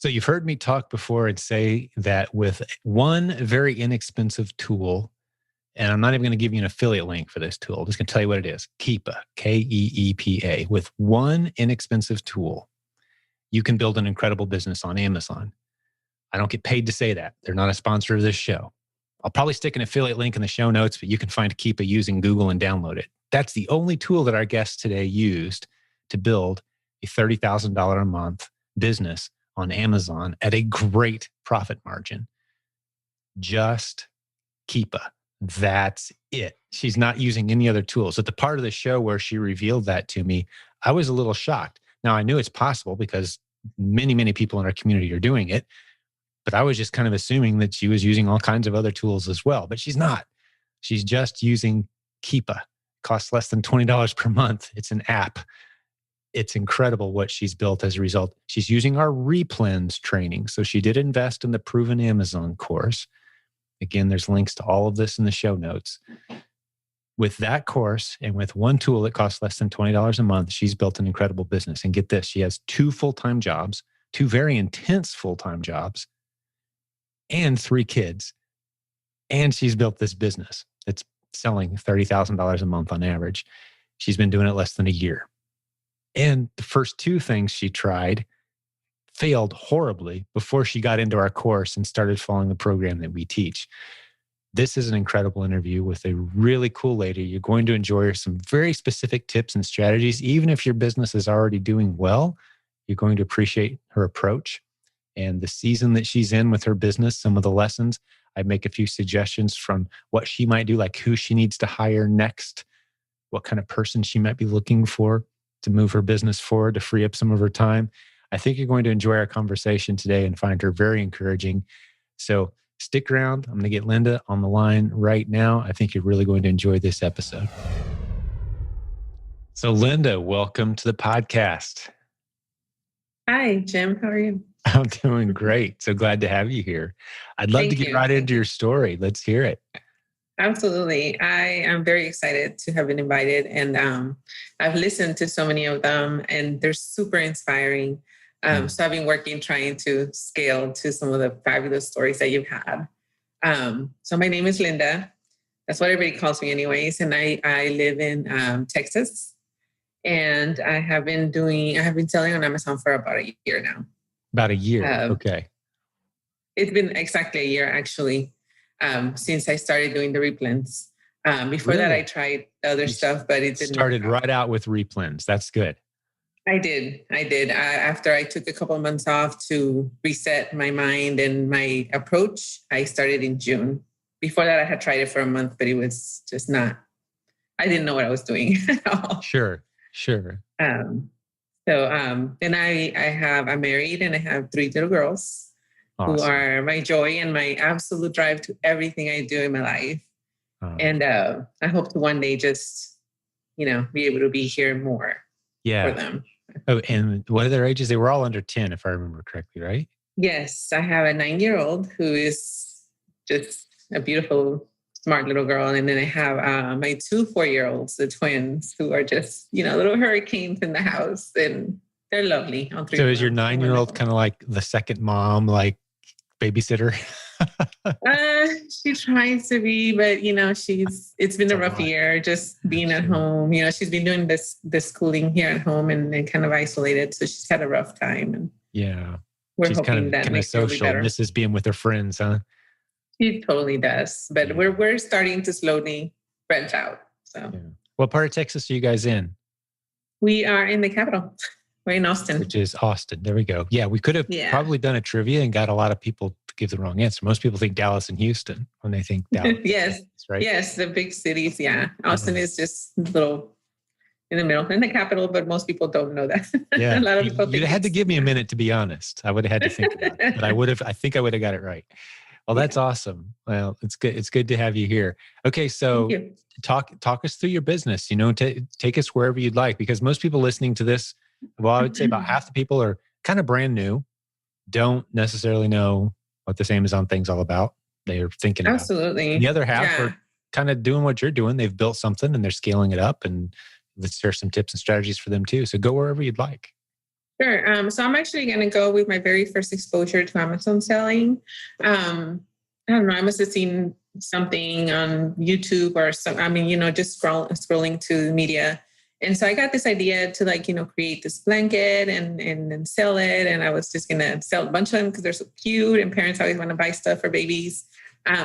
So you've heard me talk before and say that with one very inexpensive tool, and I'm not even going to give you an affiliate link for this tool. I'm just going to tell you what it is. Keepa, Keepa. With one inexpensive tool, you can build an incredible business on Amazon. I don't get paid to say that. They're not a sponsor of this show. I'll probably stick an affiliate link in the show notes, but you can find Keepa using Google and download it. That's the only tool that our guest today used to build a $30,000 a month business on Amazon at a great profit margin. Just Keepa. That's it. She's not using any other tools. At the part of the show where she revealed that to me, I was a little shocked. Now, I knew it's possible because many, many people in our community are doing it, but I was just kind of assuming that she was using all kinds of other tools as well, but she's not. She's just using Keepa. It costs less than $20 per month. It's an app. It's incredible what she's built as a result. She's using our Replans training. So she did invest in the Proven Amazon course. Again, there's links to all of this in the show notes. With that course and with one tool that costs less than $20 a month, she's built an incredible business. And get this, she has 2 full-time jobs, 2 very intense full-time jobs, and 3 kids. And she's built this business that's selling $30,000 a month on average. She's been doing it less than a year. And the first 2 things she tried failed horribly before she got into our course and started following the program that we teach. This is an incredible interview with a really cool lady. You're going to enjoy some very specific tips and strategies. Even if your business is already doing well, you're going to appreciate her approach and the season that she's in with her business, some of the lessons. I make a few suggestions from what she might do, like who she needs to hire next, what kind of person she might be looking for to move her business forward, to free up some of her time. I think you're going to enjoy our conversation today and find her very encouraging. So stick around. I'm going to get Linda on the line right now. I think you're really going to enjoy this episode. So Linda, welcome to the podcast. Hi, Jim. How are you? I'm doing great. So glad to have you here. I'd love to get right into your story. Let's hear it. Absolutely. I am very excited to have been invited, and I've listened to so many of them, and they're super inspiring. So I've been trying to scale to some of the fabulous stories that you've had. So my name is Linda. That's what everybody calls me anyways. And I live in Texas, and I have been selling on Amazon for about a year now. About a year. Okay. It's been exactly a year, actually, since I started doing the Replans. Before that, I tried other stuff, but it didn't started right out with Replans. That's good. I did. After I took a couple of months off to reset my mind and my approach, I started in June. Before that, I had tried it for a month, but it was just not, I didn't know what I was doing at all. Sure. Then I'm married and I have 3 little girls. Awesome. Who are my joy and my absolute drive to everything I do in my life. And I hope to one day just, be able to be here more for them. Oh, and what are their ages? They were all under 10, if I remember correctly, right? Yes. I have a 9-year-old who is just a beautiful, smart little girl. And then I have my 2 4-year-olds, the twins, who are just, little hurricanes in the house. And they're lovely. So is your 9-year-old kind of like the second mom, like babysitter? She tries to be, but it's been a rough year just being at home. She's been doing this schooling here at home and kind of isolated. So she's had a rough time. And we're she's hoping that makes it social, better. misses being with her friends, huh? She totally does. But we're starting to slowly branch out. So what part of Texas are you guys in? We are in the capital. We're in Austin. Which is Austin. There we go. Yeah, we could have probably done a trivia and got a lot of people to give the wrong answer. Most people think Dallas and Houston when they think Dallas. Yes. Right? Yes, the big cities. Yeah. Austin is just a little in the middle, in the capital, but most people don't know that. Yeah. A lot of people you had to give me a minute, to be honest. I would have had to think about it. But I think I would have got it right. Well, that's awesome. Well, it's good. It's good to have you here. Okay, so talk us through your business. Take us wherever you'd like, because most people listening to this, well, I would say about half the people are kind of brand new, don't necessarily know what this Amazon thing's all about. They are thinking about Absolutely. it. The other half are kind of doing what you're doing. They've built something and they're scaling it up, and let's share some tips and strategies for them too. So go wherever you'd like. Sure. So I'm actually going to go with my very first exposure to Amazon selling. I don't know. I must have seen something on YouTube or some. I mean, just scrolling to the media, and so I got this idea to create this blanket and sell it. And I was just going to sell a bunch of them because they're so cute, and parents always want to buy stuff for babies.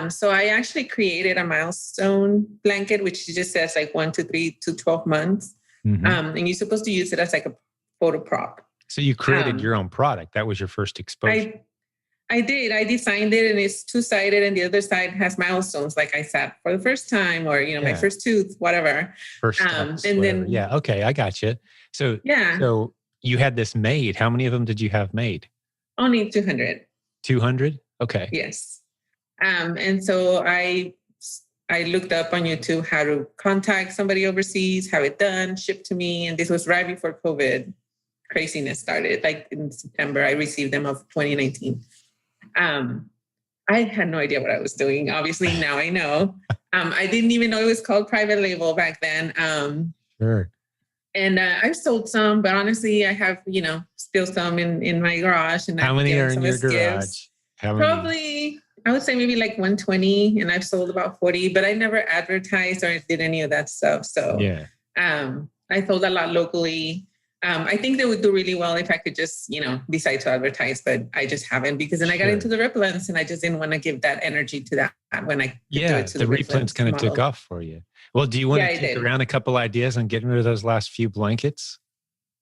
So I actually created a milestone blanket, which just says 1 to 3 to 12 months, and you're supposed to use it as a photo prop. So you created your own product. That was your first exposure. I did. I designed it, and it's two-sided, and the other side has milestones, like I sat for the first time, or my first tooth, whatever. First steps, and whatever. Then okay, I got you. So so you had this made. How many of them did you have made? Only 200. 200? Okay. Yes. And so I looked up on YouTube how to contact somebody overseas, have it done, shipped to me, and this was right before COVID craziness started. In September, I received them of 2019. I had no idea what I was doing. Obviously, now I know. I didn't even know it was called private label back then. Sure. And I've sold some, but honestly, I have, still some in my garage. And how many are in your garage? How many? Probably, I would say maybe 120, and I've sold about 40, but I never advertised or did any of that stuff. So I sold a lot locally. I think they would do really well if I could just, decide to advertise, but I just haven't, because then I got into the Replans, and I just didn't want to give that energy to that when I do it to the Replans kind of took off for you. Well, do you want to kick around a couple ideas on getting rid of those last few blankets?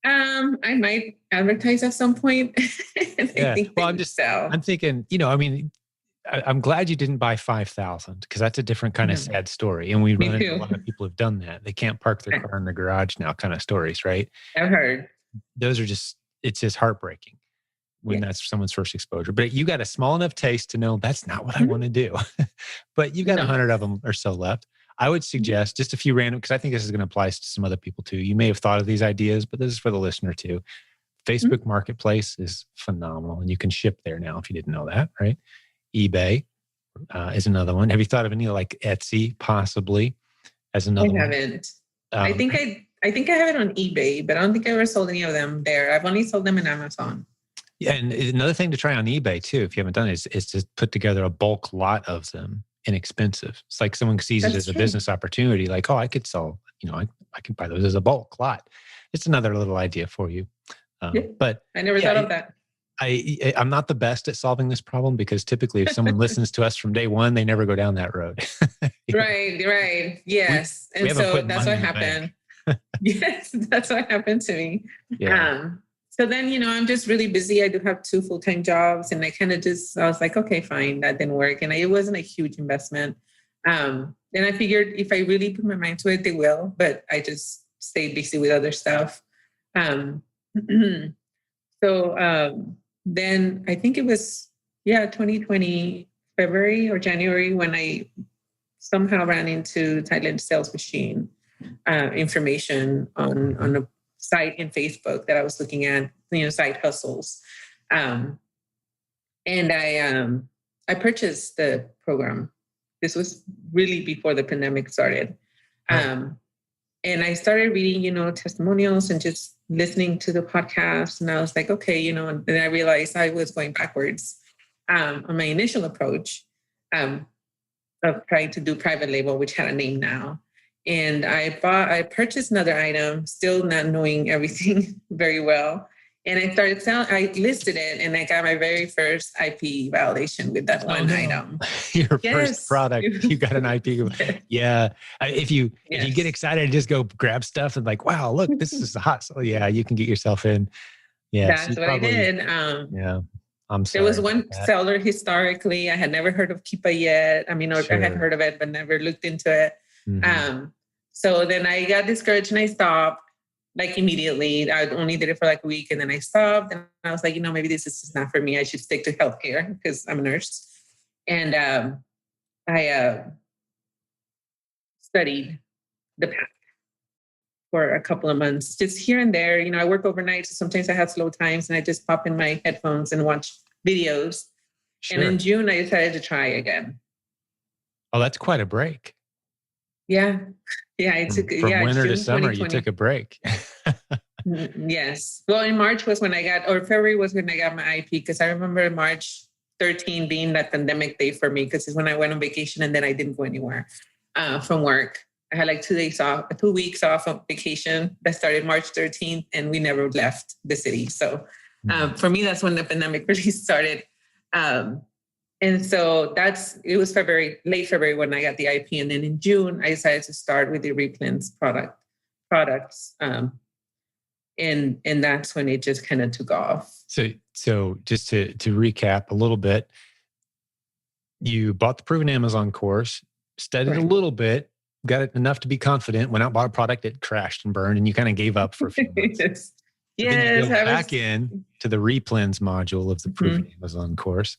I might advertise at some point. I'm thinking, I'm glad you didn't buy 5,000, because that's a different kind of sad story. And we run into a lot of people who've done that. They can't park their car in the garage now kind of stories, right? I've heard. Those are it's just heartbreaking when that's someone's first exposure. But you got a small enough taste to know that's not what I want to do. But you've got 100 of them or so left. I would suggest just a few random, because I think this is going to apply to some other people too. You may have thought of these ideas, but this is for the listener too. Facebook Marketplace is phenomenal, and you can ship there now if you didn't know that, right? eBay is another one. Have you thought of any Etsy possibly as another one? I haven't. I think I have it on eBay, but I don't think I ever sold any of them there. I've only sold them in Amazon. Yeah, and another thing to try on eBay too, if you haven't done it, is to put together a bulk lot of them, inexpensive. It's like someone sees it as a business opportunity, like, oh, I could sell, I can buy those as a bulk lot. It's another little idea for you. But I never thought of that. I'm not the best at solving this problem, because typically if someone listens to us from day one, they never go down that road. Right. Yes. And so that's what happened. Yes, that's what happened to me. Yeah. So then, I'm just really busy. I do have 2 full-time jobs, and I was like, okay, fine, that didn't work. And it wasn't a huge investment. And I figured if I really put my mind to it, they will, but I just stayed busy with other stuff. Then I think it was, 2020, February or January, when I somehow ran into Thailand Sales Machine information on a site in Facebook that I was looking at, side hustles. And I purchased the program. This was really before the pandemic started. And I started reading, testimonials and just listening to the podcast. And I was like, okay, and then I realized I was going backwards on my initial approach of trying to do private label, which had a name now. And I purchased another item, still not knowing everything very well. And I started selling, I listed it, and I got my very first IP validation with that one item. Your first product, you got an IP. Yeah. If you get excited, just go grab stuff and like, wow, look, this is hot. So yeah, you can get yourself in. Yeah. That's what I did. Yeah. I'm sorry. There was one seller historically. I had never heard of Keepa yet. I mean, I had heard of it, but never looked into it. So then I got discouraged and I stopped. Immediately. I only did it for a week, and then I stopped, and I was like, maybe this is just not for me. I should stick to healthcare because I'm a nurse. And I studied the path for a couple of months, just here and there. I work overnight, so sometimes I have slow times, and I just pop in my headphones and watch videos. Sure. And in June, I decided to try again. Oh, that's quite a break. Yeah. Yeah, I took from winter to summer. You took a break. Yes. Well, in March was when or February was when I got my IP, because I remember March 13 being that pandemic day for me, because it's when I went on vacation and then I didn't go anywhere from work. I had like 2 weeks off of vacation that started March 13th, and we never left the city. So for me, that's when the pandemic really started. And so it was late February when I got the IP. And then in June, I decided to start with the Replans products. And that's when it just kind of took off. So just to recap a little bit, you bought the Proven Amazon course, studied a little bit, got it enough to be confident, went out, bought a product, it crashed and burned, and you kind of gave up for a few months. Yes. So then you go back in to the Replans module of the Proven Amazon course.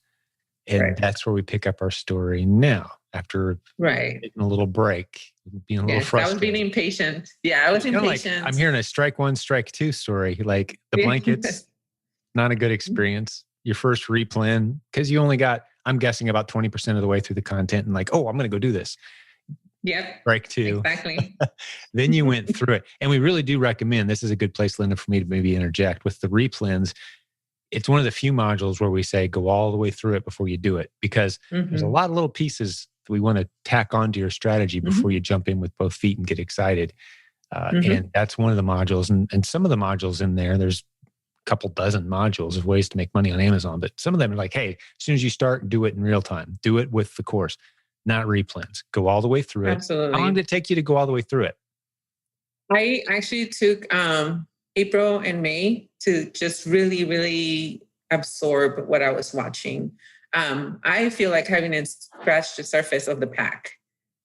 And that's where we pick up our story now, after taking a little break, being a little frustrated. I was being impatient. Yeah, I was impatient. Like, I'm hearing a strike one, strike two story. Like the blankets, not a good experience. Your first replan, because you only got, I'm guessing, about 20% of the way through the content, and like, oh, I'm going to go do this. Yep. Strike two. Exactly. Then you went through it. And we really do recommend, this is a good place, Linda, for me to maybe interject with the replans. It's one of the few modules where we say go all the way through it before you do it, because there's a lot of little pieces that we want to tack onto your strategy before you jump in with both feet and get excited. And that's one of the modules. And some of the modules in there's a couple dozen modules of ways to make money on Amazon. But some of them are like, hey, as soon as you start, do it in real time. Do it with the course, not replans. Go all the way through it. Absolutely. How long did it take you to go all the way through it? I actually took April and May to just really, really absorb what I was watching. I feel like having scratched the surface of the pack.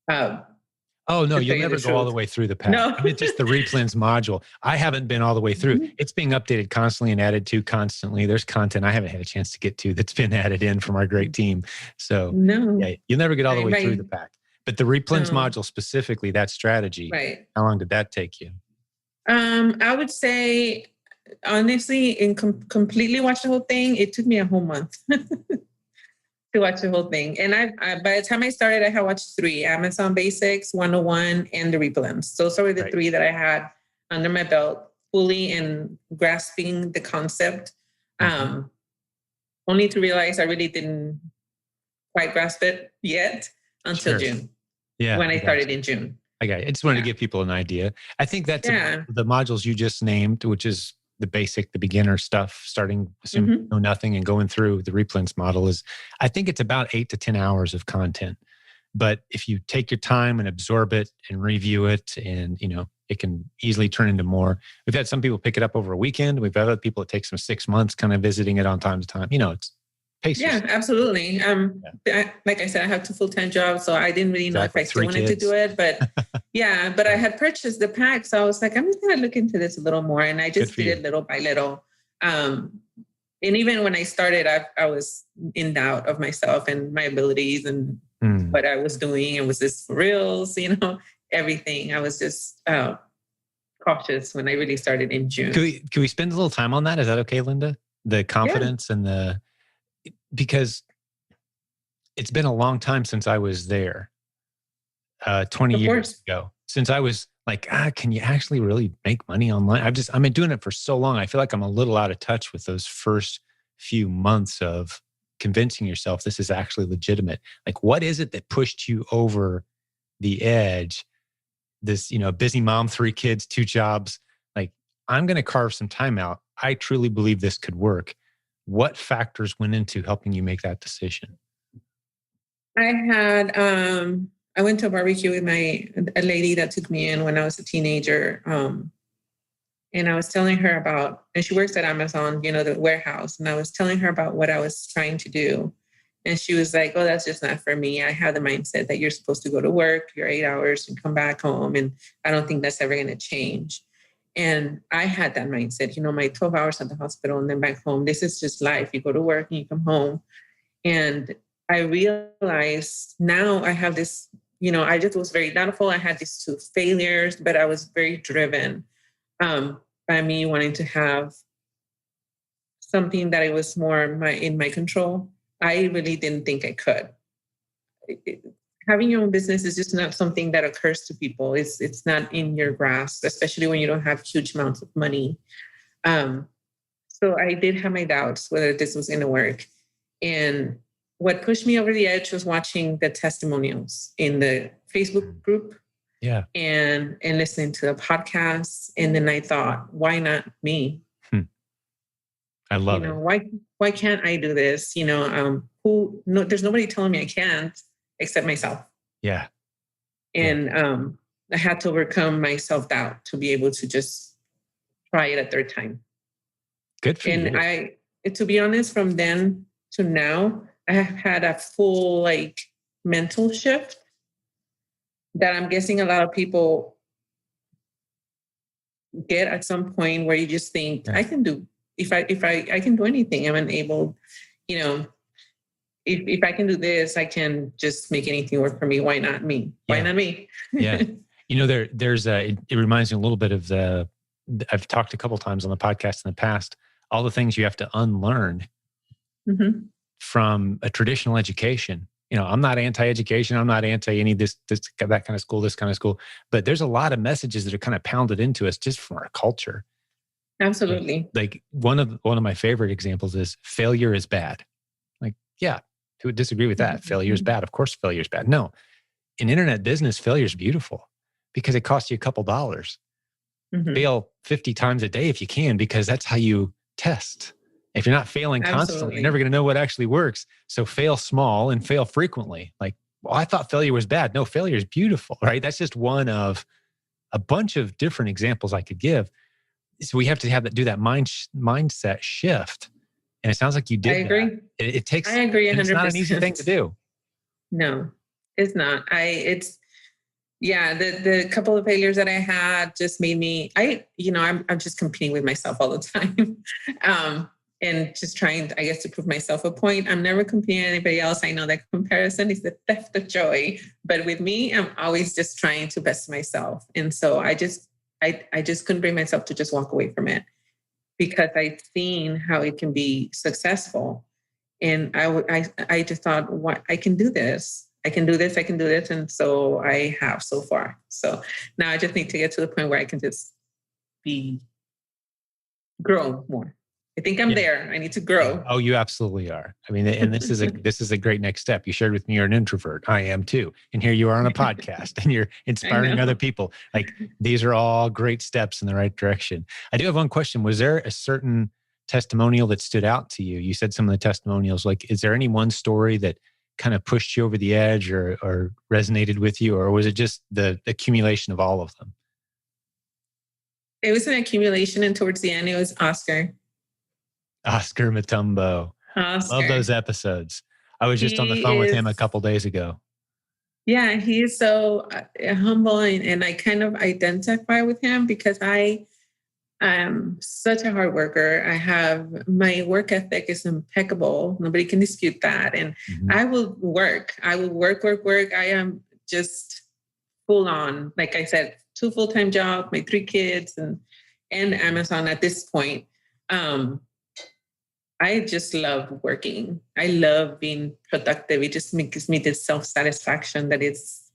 Oh, no, you'll never go all the way through the pack. No. I mean, just the replans module. I haven't been all the way through. It's being updated constantly and added to constantly. There's content I haven't had a chance to get to that's been added in from our great team. So yeah, you'll never get all the way through the pack. But the replans module specifically, that strategy, how long did that take you? I would say, honestly, completely watch the whole thing, it took me a whole month to watch the whole thing. And I by the time I started, I had watched 3: Amazon Basics, 101, and the Replans. Those are the 3 that I had under my belt, fully and grasping the concept. Only to realize I really didn't quite grasp it yet until June. Yeah, when I started in June. I just wanted to give people an idea. I think that's the modules you just named, which is the basic, the beginner stuff, starting assuming you know nothing and going through the replans model is, I think it's about 8 to 10 hours of content. But if you take your time and absorb it and review it, and it can easily turn into more. We've had some people pick it up over a weekend. We've had other people, it takes them 6 months kind of visiting it on time to time. It's pace. Yeah, absolutely. Like I said, I have 2 full-time jobs, so I didn't really know if I still wanted to do it. But but I had purchased the pack, so I was like, I'm just going to look into this a little more. And I just did it little by little. And even when I started, I was in doubt of myself and my abilities and what I was doing. And was this for reals? Everything. I was just cautious when I really started in June. Can we spend a little time on that? Is that okay, Linda? The confidence and because it's been a long time since I was there, 20 years ago, since I was like, can you actually really make money online? I've been doing it for so long. I feel like I'm a little out of touch with those first few months of convincing yourself this is actually legitimate. Like, what is it that pushed you over the edge? This, busy mom, 3 kids, 2 jobs. Like, I'm going to carve some time out. I truly believe this could work. What factors went into helping you make that decision? I went to a barbecue with a lady that took me in when I was a teenager. And I was telling her about, and she works at Amazon, the warehouse. And I was telling her about what I was trying to do. And she was like, oh, that's just not for me. I have the mindset that you're supposed to go to work, your 8 hours and come back home. And I don't think that's ever going to change. And I had that mindset, my 12 hours at the hospital and then back home. This is just life. You go to work and you come home. And I realized now I have this, I just was very doubtful. I had these 2 failures, but I was very driven by me wanting to have something that it was more in my control. I really didn't think I could. having your own business is just not something that occurs to people. It's not in your grasp, especially when you don't have huge amounts of money. So I did have my doubts whether this was going to work. And what pushed me over the edge was watching the testimonials in the Facebook group. Yeah. And listening to the podcasts. And then I thought, why not me? I love it. Why can't I do this? There's nobody telling me I can't except myself. Yeah. And I had to overcome my self-doubt to be able to just try it a third time. Good for you. And to be honest, from then to now, I have had a full mental shift that I'm guessing a lot of people get at some point where you just think, I can do, if I can do anything, I'm unable, if I can do this, I can just make anything work for me. Why not me? Why not me? Yeah. It reminds me a little bit of I've talked a couple times on the podcast in the past, all the things you have to unlearn from a traditional education. I'm not anti-education. I'm not anti any this that kind of school, but there's a lot of messages that are kind of pounded into us just from our culture. Absolutely. Like one of my favorite examples is failure is bad. Yeah, who would disagree with that? Failure is bad. Of course, failure is bad. No, in internet business, failure is beautiful because it costs you a couple dollars. Fail 50 times a day if you can, because that's how you test. If you're not failing constantly, you're never going to know what actually works. So fail small and fail frequently. I thought failure was bad. No, failure is beautiful, right? That's just one of a bunch of different examples I could give. So we have to do that mindset shift. And it sounds like you did. I agree. It takes. I agree 100%. It's not an easy thing to do. No, it's not. The couple of failures that I had just made me. I'm just competing with myself all the time, and just trying, I guess, to prove myself a point. I'm never competing with anybody else. I know that comparison is the theft of joy, but with me, I'm always just trying to best myself. And so I just couldn't bring myself to just walk away from it, because I'd seen how it can be successful. And I just thought, what, I can do this. I can do this. And so I have so far. So now I just need to get to the point where I can just grow more. I think I'm there. I need to grow. Oh, you absolutely are. I mean, and this is a great next step. You shared with me you're an introvert. I am too. And here you are on a podcast and you're inspiring other people. These are all great steps in the right direction. I do have one question. Was there a certain testimonial that stood out to you? You said some of the testimonials, is there any one story that kind of pushed you over the edge or resonated with you? Or was it just the accumulation of all of them? It was an accumulation. And towards the end, it was Oscar Matumbo. Love those episodes. I was just on the phone with him a couple days ago. Yeah, he is so humble, and I kind of identify with him because I am such a hard worker. My work ethic is impeccable. Nobody can dispute that. And I will work. I am just full on. Like I said, 2 full-time jobs, my 3 kids, and Amazon at this point. I just love working. I love being productive. It just gives me this self-satisfaction that it's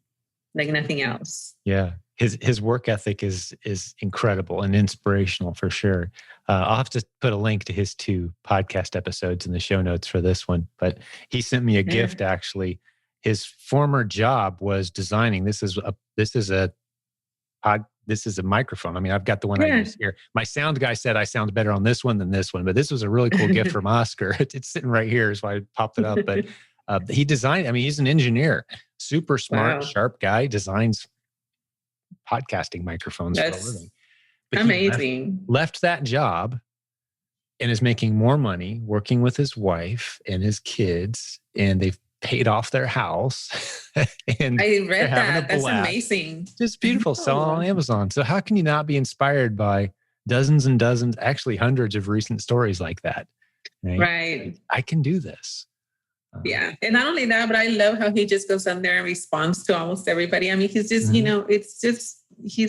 like nothing else. Yeah. His work ethic is incredible and inspirational for sure. I'll have to put a link to his 2 podcast episodes in the show notes for this one. But he sent me a gift, actually. His former job was designing. This is a microphone. I mean, I've got the one I use here. My sound guy said I sound better on this one than this one, but this was a really cool gift from Oscar. It's sitting right here, so I popped it up. But he designed, he's an engineer, super smart, sharp guy, designs podcasting microphones for a living. But amazing. He left that job and is making more money working with his wife and his kids, and they've paid off their house. And I read that. That's amazing. Just beautiful. Selling on Amazon. So how can you not be inspired by dozens and dozens, actually hundreds of recent stories like that? Right. I can do this. Yeah. And not only that, but I love how he just goes on there and responds to almost everybody. I mean, he's just, he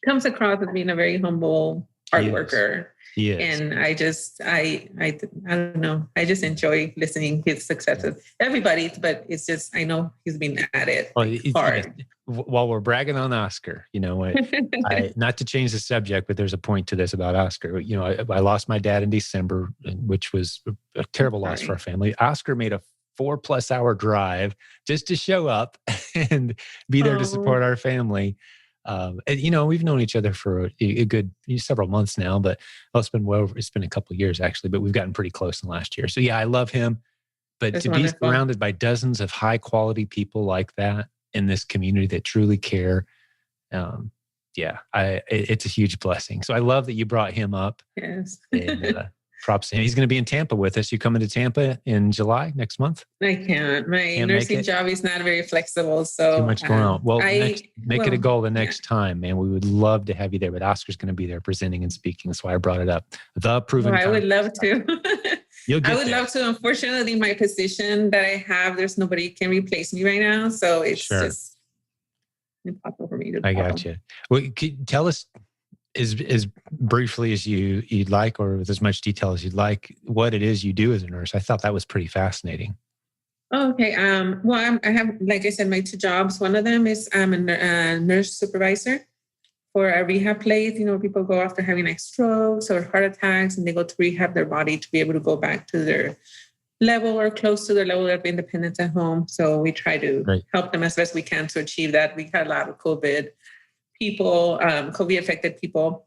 comes across as being a very humble hard worker. He is. And I don't know. I just enjoy listening his successes. Everybody, but it's just, I know he's been at it Well, hard. while we're bragging on Oscar, you know what? Not to change the subject, but there's a point to this about Oscar. You know, I lost my dad in December, which was a terrible loss for our family. Oscar made a 4+ hour drive just to show up and be there to support our family. And you know, we've known each other for a good several months now, but it's been a couple of years actually, but we've gotten pretty close in the last year. So yeah, I love him. But That's to wonderful. be surrounded by dozens of high quality people like that in this community that truly care, it's a huge blessing. So I love that you brought him up. Yes. And, props to him. He's going to be in Tampa with us. You coming to Tampa in July next month? I can't. My nursing job is not very flexible. So too much going on. Well, make it a goal the next time, man. We would love to have you there, but Oscar's going to be there presenting and speaking. That's why I brought it up. The proven. I would love to. I would love to. Unfortunately, my position that I have, there's nobody who can replace me right now. So it's just impossible for me to. I got you. Well, tell us as briefly as you'd like, or with as much detail as you'd like, what it is you do as a nurse. I thought that was pretty fascinating. Okay. Well, I have, like I said, my 2 jobs. One of them is I'm a nurse supervisor for a rehab place. You know, people go after having like strokes or heart attacks, and they go to rehab their body to be able to go back to their level or close to their level of independence at home. So we try to help them as best we can to achieve that. We had a lot of COVID people, COVID affected people.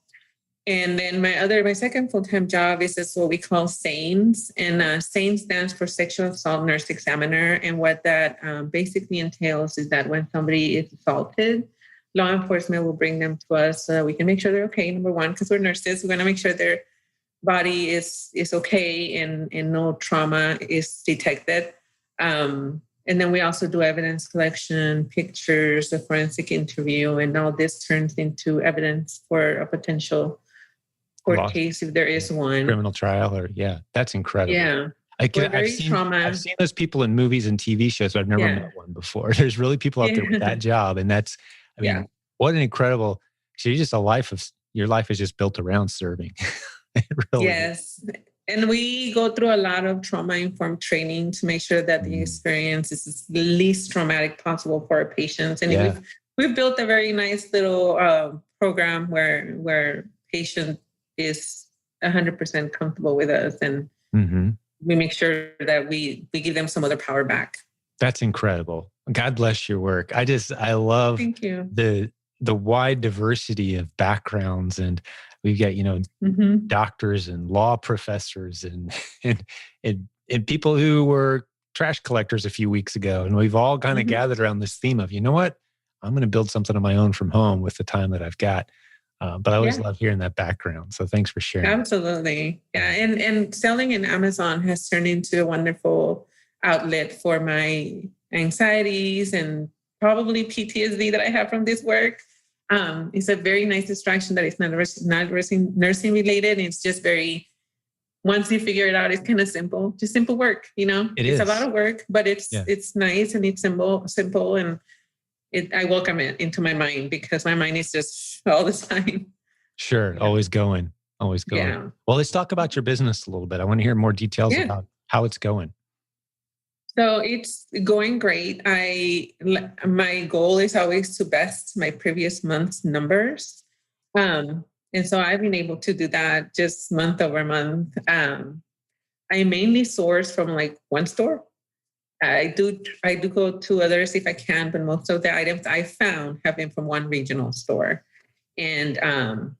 And then my second full-time job is what we call SANES. And SANES stands for Sexual Assault Nurse Examiner. And what that basically entails is that when somebody is assaulted, law enforcement will bring them to us so that we can make sure they're okay. Number one, because we're nurses, we're going to make sure their body is okay and no trauma is detected. And then we also do evidence collection, pictures, a forensic interview, and all this turns into evidence for a potential court case if there is one. Criminal trial that's incredible. Yeah. I've seen those people in movies and TV shows, but I've never met one before. There's really people out there with that job. And that's, what an incredible, your life is just built around serving. Really. Yes. And we go through a lot of trauma-informed training to make sure that the experience is the least traumatic possible for our patients. And we've built a very nice little program where patient is 100% comfortable with us, and we make sure that we give them some of their power back. That's incredible. God bless your work. I love Thank you. the wide diversity of backgrounds, and we've got, doctors and law professors and people who were trash collectors a few weeks ago. And we've all kind of gathered around this theme of, you know what, I'm going to build something of my own from home with the time that I've got. But I always love hearing that background. So thanks for sharing. Absolutely. Yeah. And selling in Amazon has turned into a wonderful outlet for my anxieties and probably PTSD that I have from this work. It's a very nice distraction that it's not nursing related. It's just once you figure it out, it's kind of simple, just simple work, It's a lot of work, but it's nice and it's simple. And I welcome it into my mind because my mind is just all the time. Sure. Always going. Yeah. Well, let's talk about your business a little bit. I want to hear more details about how it's going. So it's going great. My goal is always to best my previous month's numbers. And so I've been able to do that just month over month. I mainly source from like one store. I do go to others if I can, but most of the items I found have been from one regional store. And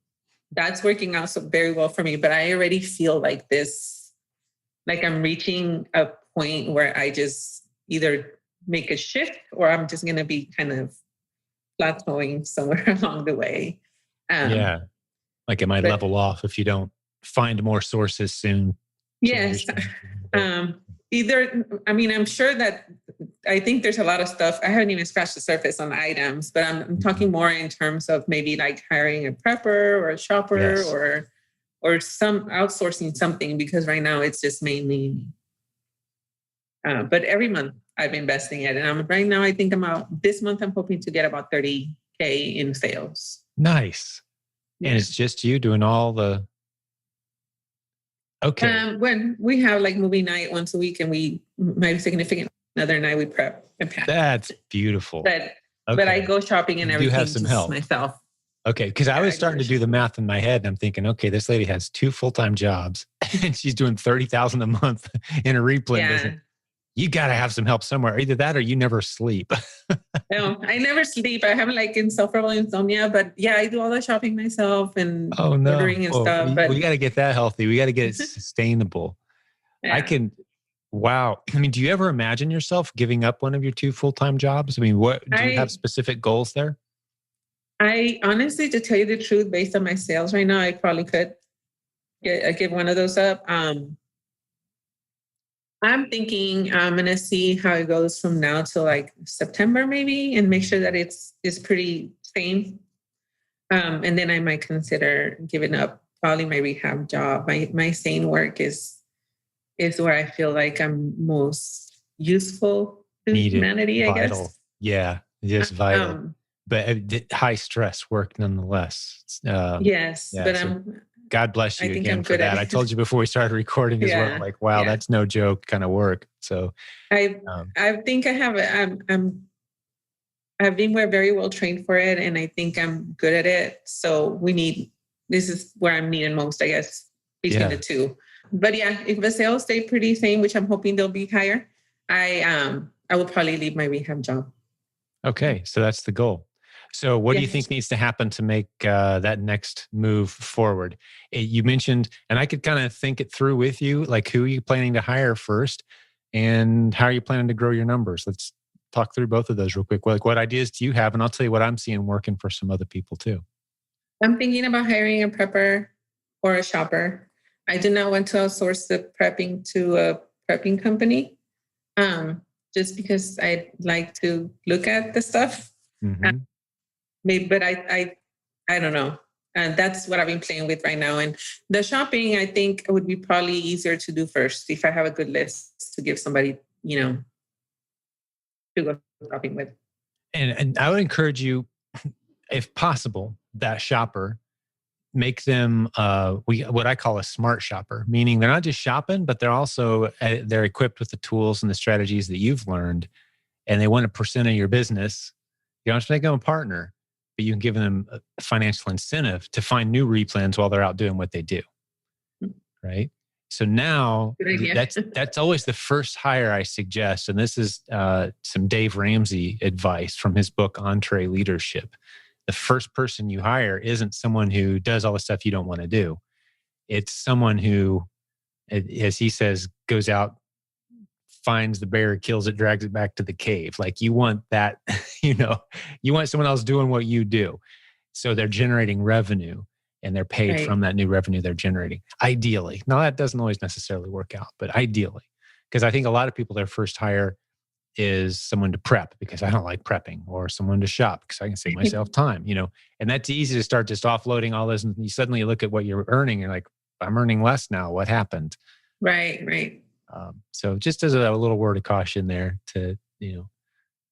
that's working out so very well for me. But I already feel like I'm reaching a point where I just either make a shift or I'm just going to be kind of plateauing somewhere along the way. Like it might level off if you don't find more sources soon. Yes. I'm sure that I think there's a lot of stuff. I haven't even scratched the surface on items, but I'm talking more in terms of maybe like hiring a prepper or a shopper or some outsourcing something, because right now it's just mainly but every month I've been investing it. And right now, I think this month I'm hoping to get about 30K in sales. Nice. Yeah. And it's just you doing all the Okay. When we have like movie night once a week, and my significant other and I, we prep and pack. That's beautiful. But I go shopping and You do everything have some just help. myself. Okay, because I was starting to do the math in my head, and I'm thinking, okay, this lady has 2 full-time jobs, and she's doing $30,000 a month in a replan business. You got to have some help somewhere. Either that or you never sleep. No, I never sleep. I have like insufferable insomnia, but yeah, I do all the shopping myself and ordering and stuff. But we got to get that healthy. We got to get it sustainable. Yeah. Wow. I mean, do you ever imagine yourself giving up one of your 2 full-time jobs? I mean, do you have specific goals there? I honestly, to tell you the truth, based on my sales right now, I probably could give one of those up. I'm thinking I'm going to see how it goes from now till like September maybe, and make sure that it's pretty sane. And then I might consider giving up probably my rehab job. My sane work is where I feel like I'm most useful to humanity, vital. I guess. Yeah, just vital. But high stress work nonetheless. Yes, but God bless you again for that. I told you before we started recording as well. Like, wow, that's no joke kind of work. So I think I have. I've been very well trained for it, and I think I'm good at it. So this is where I'm needed most, I guess, between the two. But yeah, if the sales stay pretty same, which I'm hoping they'll be higher, I will probably leave my rehab job. Okay, so that's the goal. So what do you think needs to happen to make that next move forward? You mentioned, and I could kind of think it through with you, like who are you planning to hire first and how are you planning to grow your numbers? Let's talk through both of those real quick. Like, what ideas do you have? And I'll tell you what I'm seeing working for some other people too. I'm thinking about hiring a prepper or a shopper. I do not want to outsource the prepping to a prepping company, just because I like to look at the stuff. Mm-hmm. Maybe, but I don't know. And that's what I've been playing with right now. And the shopping, I think, would be probably easier to do first if I have a good list to give somebody, to go shopping with. And I would encourage you, if possible, that shopper, make them what I call a smart shopper, meaning they're not just shopping, but they're also they're equipped with the tools and the strategies that you've learned, and they want a percent of your business. You don't have to make them a partner, but you can give them a financial incentive to find new replans while they're out doing what they do. Right. So now that's always the first hire I suggest. And this is some Dave Ramsey advice from his book, Entree Leadership. The first person you hire isn't someone who does all the stuff you don't want to do. It's someone who, as he says, goes out, finds the bear, kills it, drags it back to the cave. Like you want that, you want someone else doing what you do. So they're generating revenue and they're paid from that new revenue they're generating. Ideally. Now that doesn't always necessarily work out, but ideally, because I think a lot of people, their first hire is someone to prep because I don't like prepping, or someone to shop because I can save myself time, and that's easy to start just offloading all this. And you suddenly look at what you're earning. You're like, I'm earning less now. What happened? Right. So just as a little word of caution there to,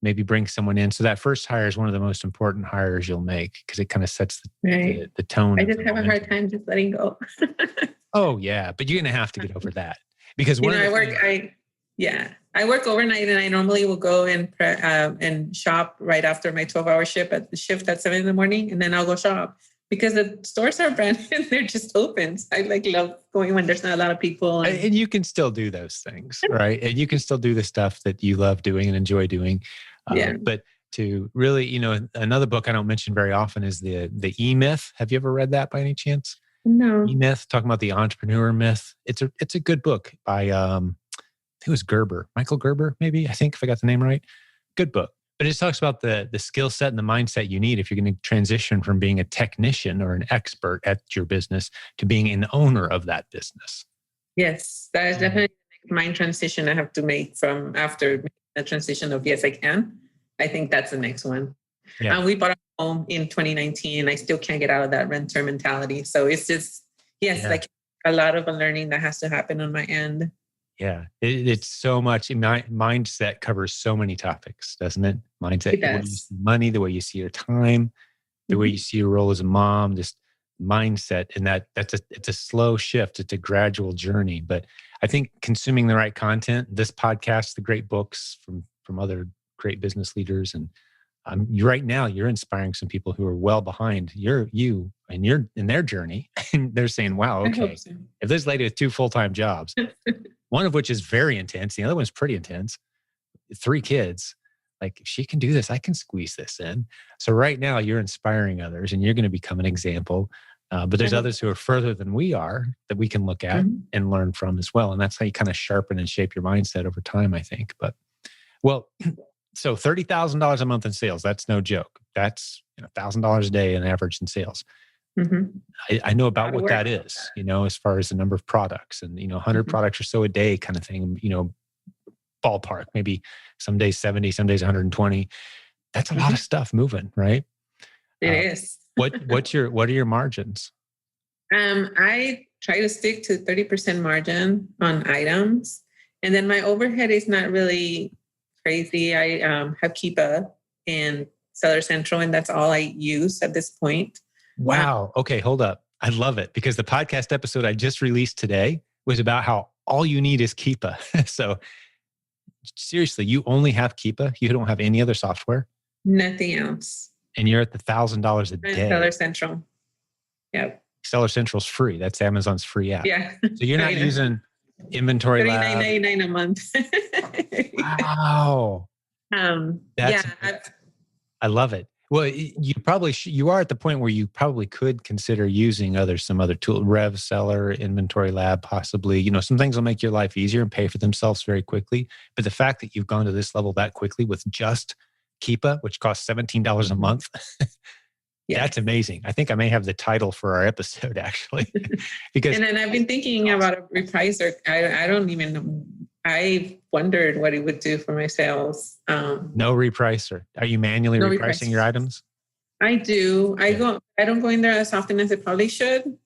maybe bring someone in. So that first hire is one of the most important hires you'll make because it kind of sets the tone. I just have a hard time just letting go. Oh yeah. But you're going to have to get over that because I work overnight, and I normally will go and shop right after my 12-hour shift at 7 a.m, and then I'll go shop because the stores are brand new. They're just open. I love going when there's not a lot of people. And you can still do those things, right? And you can still do the stuff that you love doing and enjoy doing. But to really, another book I don't mention very often is the E-Myth. Have you ever read that by any chance? No. E-Myth, talking about the entrepreneur myth. It's a good book by it was Gerber, Michael Gerber, maybe, I think, if I got the name right. Good book. But it just talks about the skill set and the mindset you need if you're going to transition from being a technician or an expert at your business to being an owner of that business. Yes, that is definitely the mind transition I have to make from after the transition of yes, I can. I think that's the next one. Yeah. And we bought a home in 2019. I still can't get out of that renter mentality. So it's just, like a lot of learning that has to happen on my end. Yeah, it's so much. Mindset covers so many topics, doesn't it? Mindset, the way you see money, the way you see your time, the way you see your role as a mom, just mindset, and it's a slow shift. It's a gradual journey. But I think consuming the right content, this podcast, the great books from other great business leaders, and right now you're inspiring some people who are well behind you and you're in their journey, and they're saying, "Wow, okay, So. if this lady with 2 full-time jobs, one of which is very intense, the other one's pretty intense, 3 kids." Like, if she can do this, I can squeeze this in. So right now you're inspiring others and you're going to become an example. But there's others who are further than we are that we can look at and learn from as well. And that's how you kind of sharpen and shape your mindset over time, I think. But well, so $30,000 a month in sales, that's no joke. That's $1,000 a day in average in sales. I know about what that is, as far as the number of products and, 100 products or so a day kind of thing, ballpark, maybe some days 70, some days 120. That's a lot of stuff moving, right? It is. What are your margins? I try to stick to 30% margin on items. And then my overhead is not really crazy. I have Keepa and Seller Central, and that's all I use at this point. Wow. Okay, hold up. I love it, because the podcast episode I just released today was about how all you need is Keepa. So seriously, you only have Keepa? You don't have any other software? Nothing else. And you're at the $1,000 a day. Seller Central. Yep. Seller Central's free. That's Amazon's free app. Yeah. So you're not using Inventory Lab. $39.99 a month. Wow. I love it. Well, you probably you are at the point where you probably could consider using some other tool, Rev Seller, Inventory Lab, possibly. Some things will make your life easier and pay for themselves very quickly. But the fact that you've gone to this level that quickly with just Keepa, which costs $17 a month, that's amazing. I think I may have the title for our episode, actually. Because and then I've been thinking about a repricer. I don't even know. I wondered what it would do for my sales. No repricer. Are you manually repricing your items? I do. I don't go in there as often as I probably should.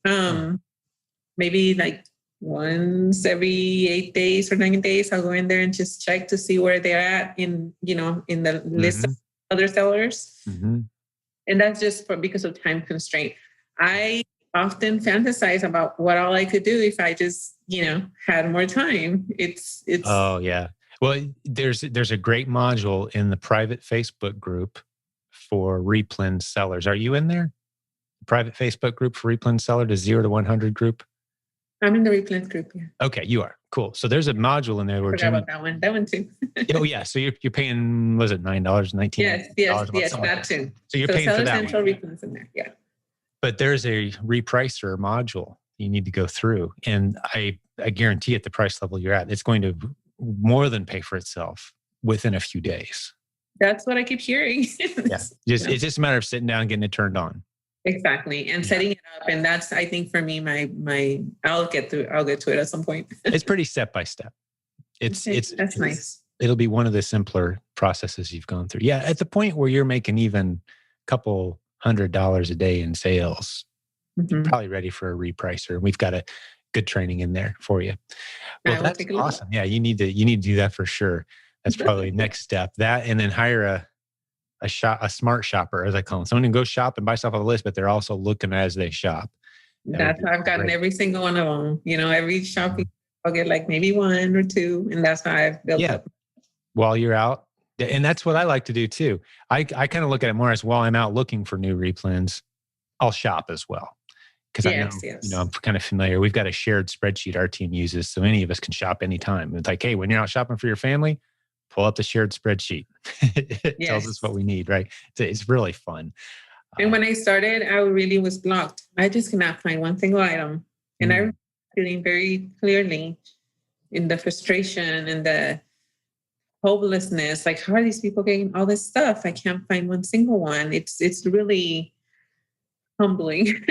Maybe like once every 8 days or 9 days, I'll go in there and just check to see where they're at in the list of other sellers. And that's just because of time constraint. I often fantasize about what all I could do if I just, had more time. It's. Oh yeah. Well, there's a great module in the private Facebook group for Replans sellers. Are you in there? The private Facebook group for Replans seller, the 0 to 100 group? I'm in the Replans group, yeah. Okay, you are. Cool. So there's a module in there where Forgot about that one. That one too. Oh yeah. So you're paying, was it $9, $19? Yes, that too. So you're paying for that Central one. Replans in there, yeah. But there's a repricer module you need to go through. And I guarantee at the price level you're at, it's going to more than pay for itself within a few days. That's what I keep hearing. It's just a matter of sitting down and getting it turned on. Exactly. And setting it up. And that's, I think for me, I'll get to it at some point. It's pretty step by step. That's nice. It'll be one of the simpler processes you've gone through. Yeah. At the point where you're making even a couple $100 a day in sales, you're probably ready for a repricer. We've got a good training in there for you. Well, that's awesome. Yeah. You need to do that for sure. That's probably next step. That, and then hire a smart shopper, as I call them. Someone who can go shop and buy stuff off the list, but they're also looking as they shop. That's how I've gotten every single one of them. Every shopping, I'll get like maybe 1 or 2, and that's how I've built up. While you're out. And that's what I like to do too. I kind of look at it more as, while I'm out looking for new replans, I'll shop as well. Because I know, I'm kind of familiar. We've got a shared spreadsheet our team uses, so any of us can shop anytime. It's like, hey, when you're out shopping for your family, pull up the shared spreadsheet. It tells us what we need, right? It's really fun. And when I started, I really was blocked. I just cannot find one single item. And I was feeling very clearly in the frustration and the hopelessness. Like, how are these people getting all this stuff? I can't find one single one. It's really humbling,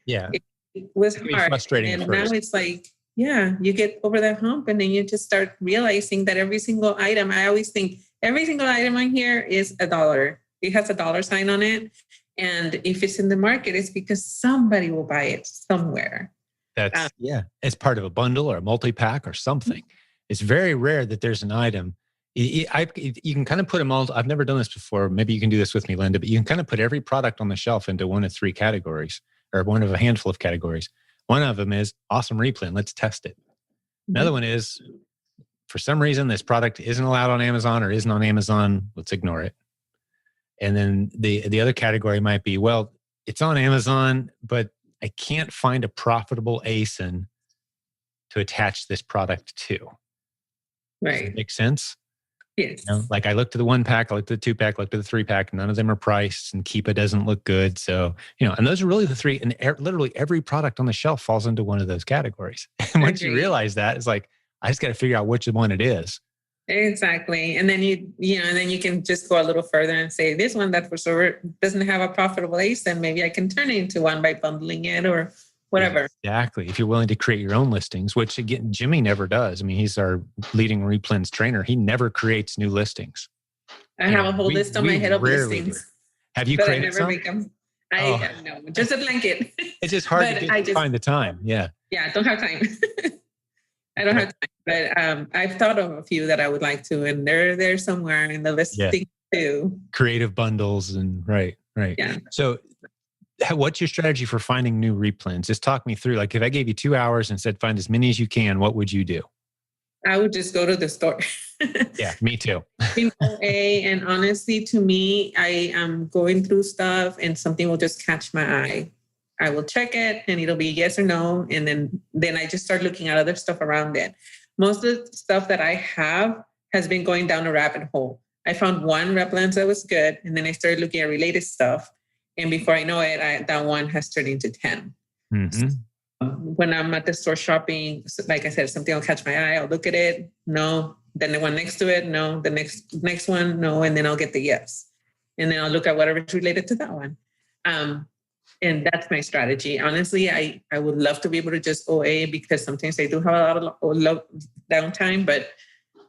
Yeah. It was hard. Frustrating. And now it's like, you get over that hump, and then you just start realizing that every single item, I always think every single item on here is $1. It has a dollar sign on it. And if it's in the market, it's because somebody will buy it somewhere. That's, it's part of a bundle or a multi-pack or something. It's very rare that there's an item. You can kind of put them all. I've never done this before. Maybe you can do this with me, Linda, but you can kind of put every product on the shelf into one of 3 categories. or one of a handful of categories. One of them is awesome replan. Let's test it. Another one is, for some reason, this product isn't allowed on Amazon or isn't on Amazon. Let's ignore it. And then the other category might be, well, it's on Amazon, but I can't find a profitable ASIN to attach this product to. Right. Does that make sense? Yes. You know, like I looked at the 1-pack, I looked at the 2-pack, I looked at the 3-pack, none of them are priced, and Keepa doesn't look good. So, and those are really the three, and literally every product on the shelf falls into one of those categories. And once you realize that, it's like, I just got to figure out which one it is. Exactly. And then and then you can just go a little further and say, this one that for sure doesn't have a profitable ASIN, maybe I can turn it into one by bundling it or whatever. Exactly. If you're willing to create your own listings, which again, Jimmy never does. I mean, he's our leading Replans trainer. He never creates new listings. I have a whole list on my head of listings. Have you created some? No, just a blanket. It's just hard to find the time. Yeah. Yeah, I don't have time. I don't have time, but I've thought of a few that I would like to, and they're somewhere in the listing too. Creative bundles and right. Yeah. So what's your strategy for finding new replans? Just talk me through, like if I gave you 2 hours and said, find as many as you can, what would you do? I would just go to the store. Yeah, me too. And honestly, to me, I am going through stuff and something will just catch my eye. I will check it and it'll be yes or no. And then I just start looking at other stuff around it. Most of the stuff that I have has been going down a rabbit hole. I found one Replans that was good. And then I started looking at related stuff. And before I know it, that one has turned into 10. Mm-hmm. So, when I'm at the store shopping, like I said, something will catch my eye. I'll look at it. No. Then the one next to it. No. The next one. No. And then I'll get the yes. And then I'll look at whatever's related to that one. And that's my strategy. Honestly, I would love to be able to just OA because sometimes I do have a lot of downtime, but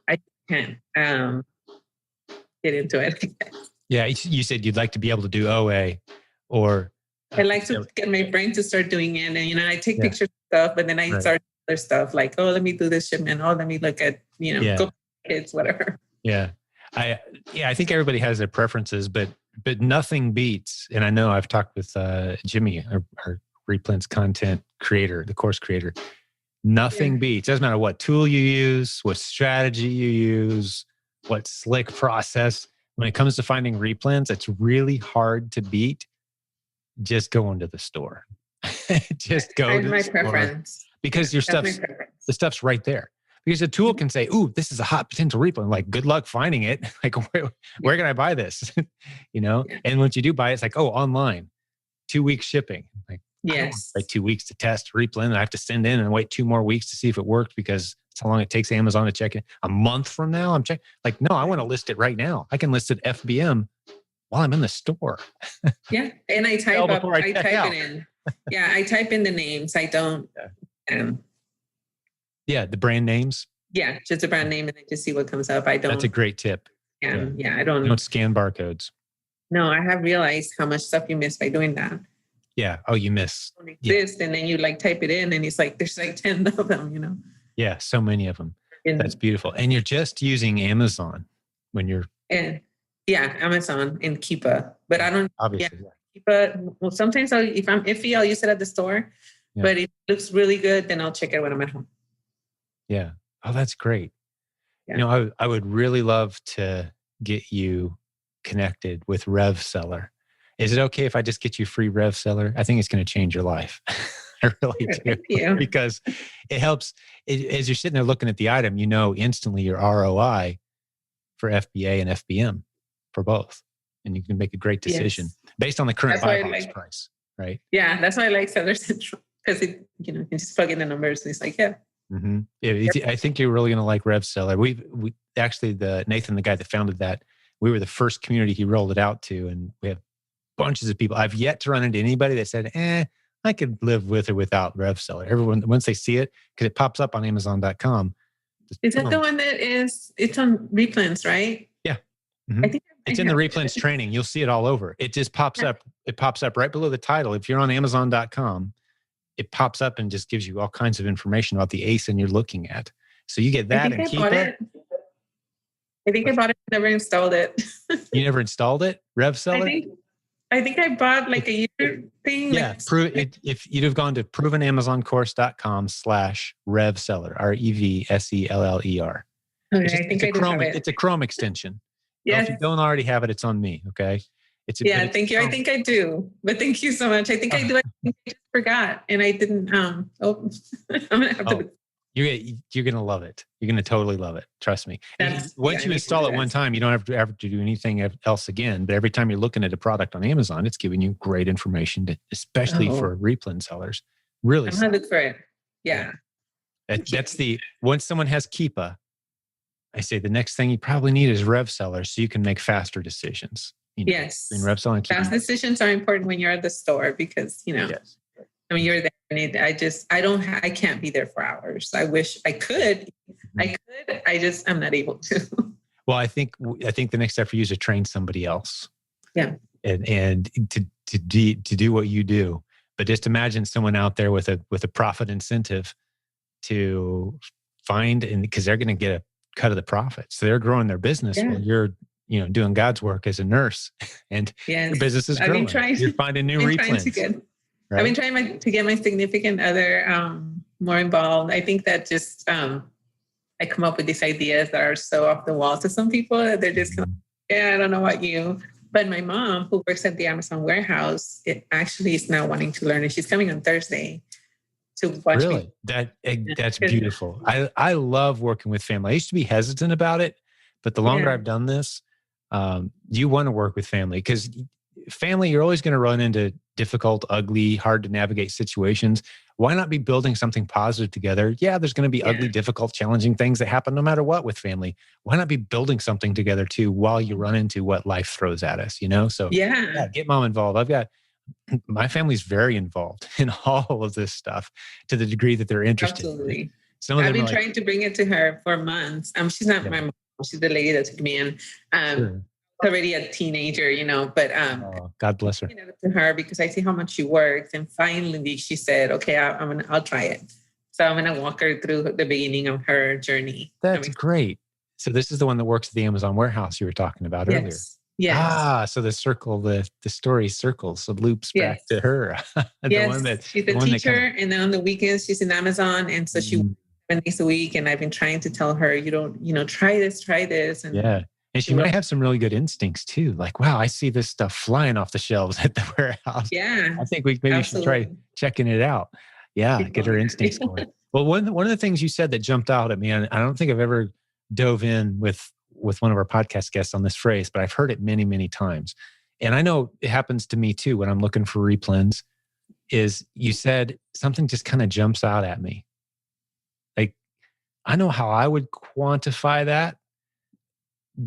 I can't get into it. Yeah, you said you'd like to be able to do OA, or I like to get my brain to start doing it. And I take pictures of stuff, but then I start other stuff like, oh, let me do this shipment. Oh, let me look at go kids, whatever. Yeah, I think everybody has their preferences, but nothing beats, and I know I've talked with Jimmy, our Replans content creator, the course creator. Nothing beats. Doesn't matter what tool you use, what strategy you use, what slick process. When it comes to finding replans, it's really hard to beat. Just go into the store. Just go to the store. Because the stuff's right there. Because a tool can say, ooh, this is a hot potential replan. Like, good luck finding it. Like, where can I buy this? And once you do buy it, it's like, oh, online, 2 weeks shipping. Like, yes, like 2 weeks to test replan. And I have to send in and wait 2 more weeks to see if it worked because it's how long it takes Amazon to check it. A month from now, I'm checking. Like, no, I want to list it right now. I can list it FBM while I'm in the store. Yeah, and I type it in. Yeah, I type in the names. I don't. Yeah, the brand names. Yeah, just a brand name, and I just see what comes up. I don't. That's a great tip. Yeah, I don't. You don't scan barcodes. No, I have realized how much stuff you miss by doing that. Yeah. Oh, you miss. This, and then you type it in, and it's like there's 10 of them. Yeah, so many of them. That's beautiful. And you're just using Amazon when you're. Amazon and Keepa, but I don't. Obviously. Keepa. Well, sometimes if I'm iffy, I'll use it at the store. Yeah. But if it looks really good, then I'll check it when I'm at home. Yeah. Oh, that's great. Yeah. I would really love to get you connected with RevSeller. Is it okay if I just get you free RevSeller? I think it's going to change your life. I really do. Because it helps. As you're sitting there looking at the item, instantly your ROI for FBA and FBM for both. And you can make a great decision based on the current buy box price, right? Yeah, that's why I like Seller Central because you can just plug in the numbers and it's like, Mm-hmm. Yeah, I think you're really going to like RevSeller. We actually, Nathan, the guy that founded that, we were the first community he rolled it out to, and we have bunches of people. I've yet to run into anybody that said, I could live with or without RevSeller. Everyone, once they see it, because it pops up on Amazon.com. Is that the one that it's on Replans, right? Yeah. Mm-hmm. I think it's in the Replans training. You'll see it all over. It just pops up. It pops up right below the title. If you're on Amazon.com, it pops up and just gives you all kinds of information about the ASIN you're looking at. So you get that and Keepa. I think I bought it, never installed it. You never installed it? RevSeller? I think I bought like a year thing. Yeah, if you'd have gone to provenamazoncourse.com/revseller, REVSELLER. Okay, I think I do have it. It's a Chrome extension. Well, if you Yes. don't already have it, it's on me. Okay. Yeah, thank you. I think I do, but thank you so much. I think I do. I think I just forgot, and I didn't. I'm gonna have to. You're gonna love it. You're gonna totally love it. Trust me. Once you I need to install do it one that. time, you don't have to ever to do anything else again. But every time you're looking at a product on Amazon, it's giving you great information, especially for Replan sellers. Really, I'm gonna look for it. Yeah. Once someone has Keepa, I say the next thing you probably need is Rev Seller, so you can make faster decisions. Yes. In Rev Seller and Keepa. Fast decisions are important when you're at the store because Yes. I mean, you're there. And I can't be there for hours. I wish I could. I could. I'm not able to. Well, I think the next step for you is to train somebody else. Yeah. And to do what you do. But just imagine someone out there with a profit incentive to find, and because they're going to get a cut of the profits. So they're growing their business while you're doing God's work as a nurse, and your business is growing. You're finding new replans. Right? I've been trying to get my significant other more involved. I think that just I come up with these ideas that are so off the wall to some people that they're just kind of, I don't know what you. But my mom, who works at the Amazon warehouse, it actually is now wanting to learn, and she's coming on Thursday to watch me. That's beautiful. I love working with family. I used to be hesitant about it, but the longer I've done this, you want to work with family because family, you're always going to run into difficult, ugly, hard to navigate situations. Why not be building something positive together? Yeah, there's going to be ugly, difficult, challenging things that happen no matter what with family. Why not be building something together too while you run into what life throws at us, So get mom involved. My family's very involved in all of this stuff to the degree that they're interested. Absolutely. Some of I've been trying to bring it to her for months. She's not my mom. She's the lady that took me in. Already a teenager, but God bless her. To her because I see how much she works, and finally she said, "Okay, I'll try it." So I'm gonna walk her through the beginning of her journey. That's great. So this is the one that works at the Amazon warehouse you were talking about earlier. Yes. So the story circles, so loops back to her. She's a teacher, and then on the weekends she's in Amazon, and so she works 7 days a week. And I've been trying to tell her, try this, and and she might have some really good instincts too. Like, wow, I see this stuff flying off the shelves at the warehouse. Yeah, I think we maybe should try checking it out. Yeah, get her instincts going. Well, one of the things you said that jumped out at me, and I don't think I've ever dove in with one of our podcast guests on this phrase, but I've heard it many, many times. And I know it happens to me too when I'm looking for replens, is you said something just kind of jumps out at me. Like, I know how I would quantify that.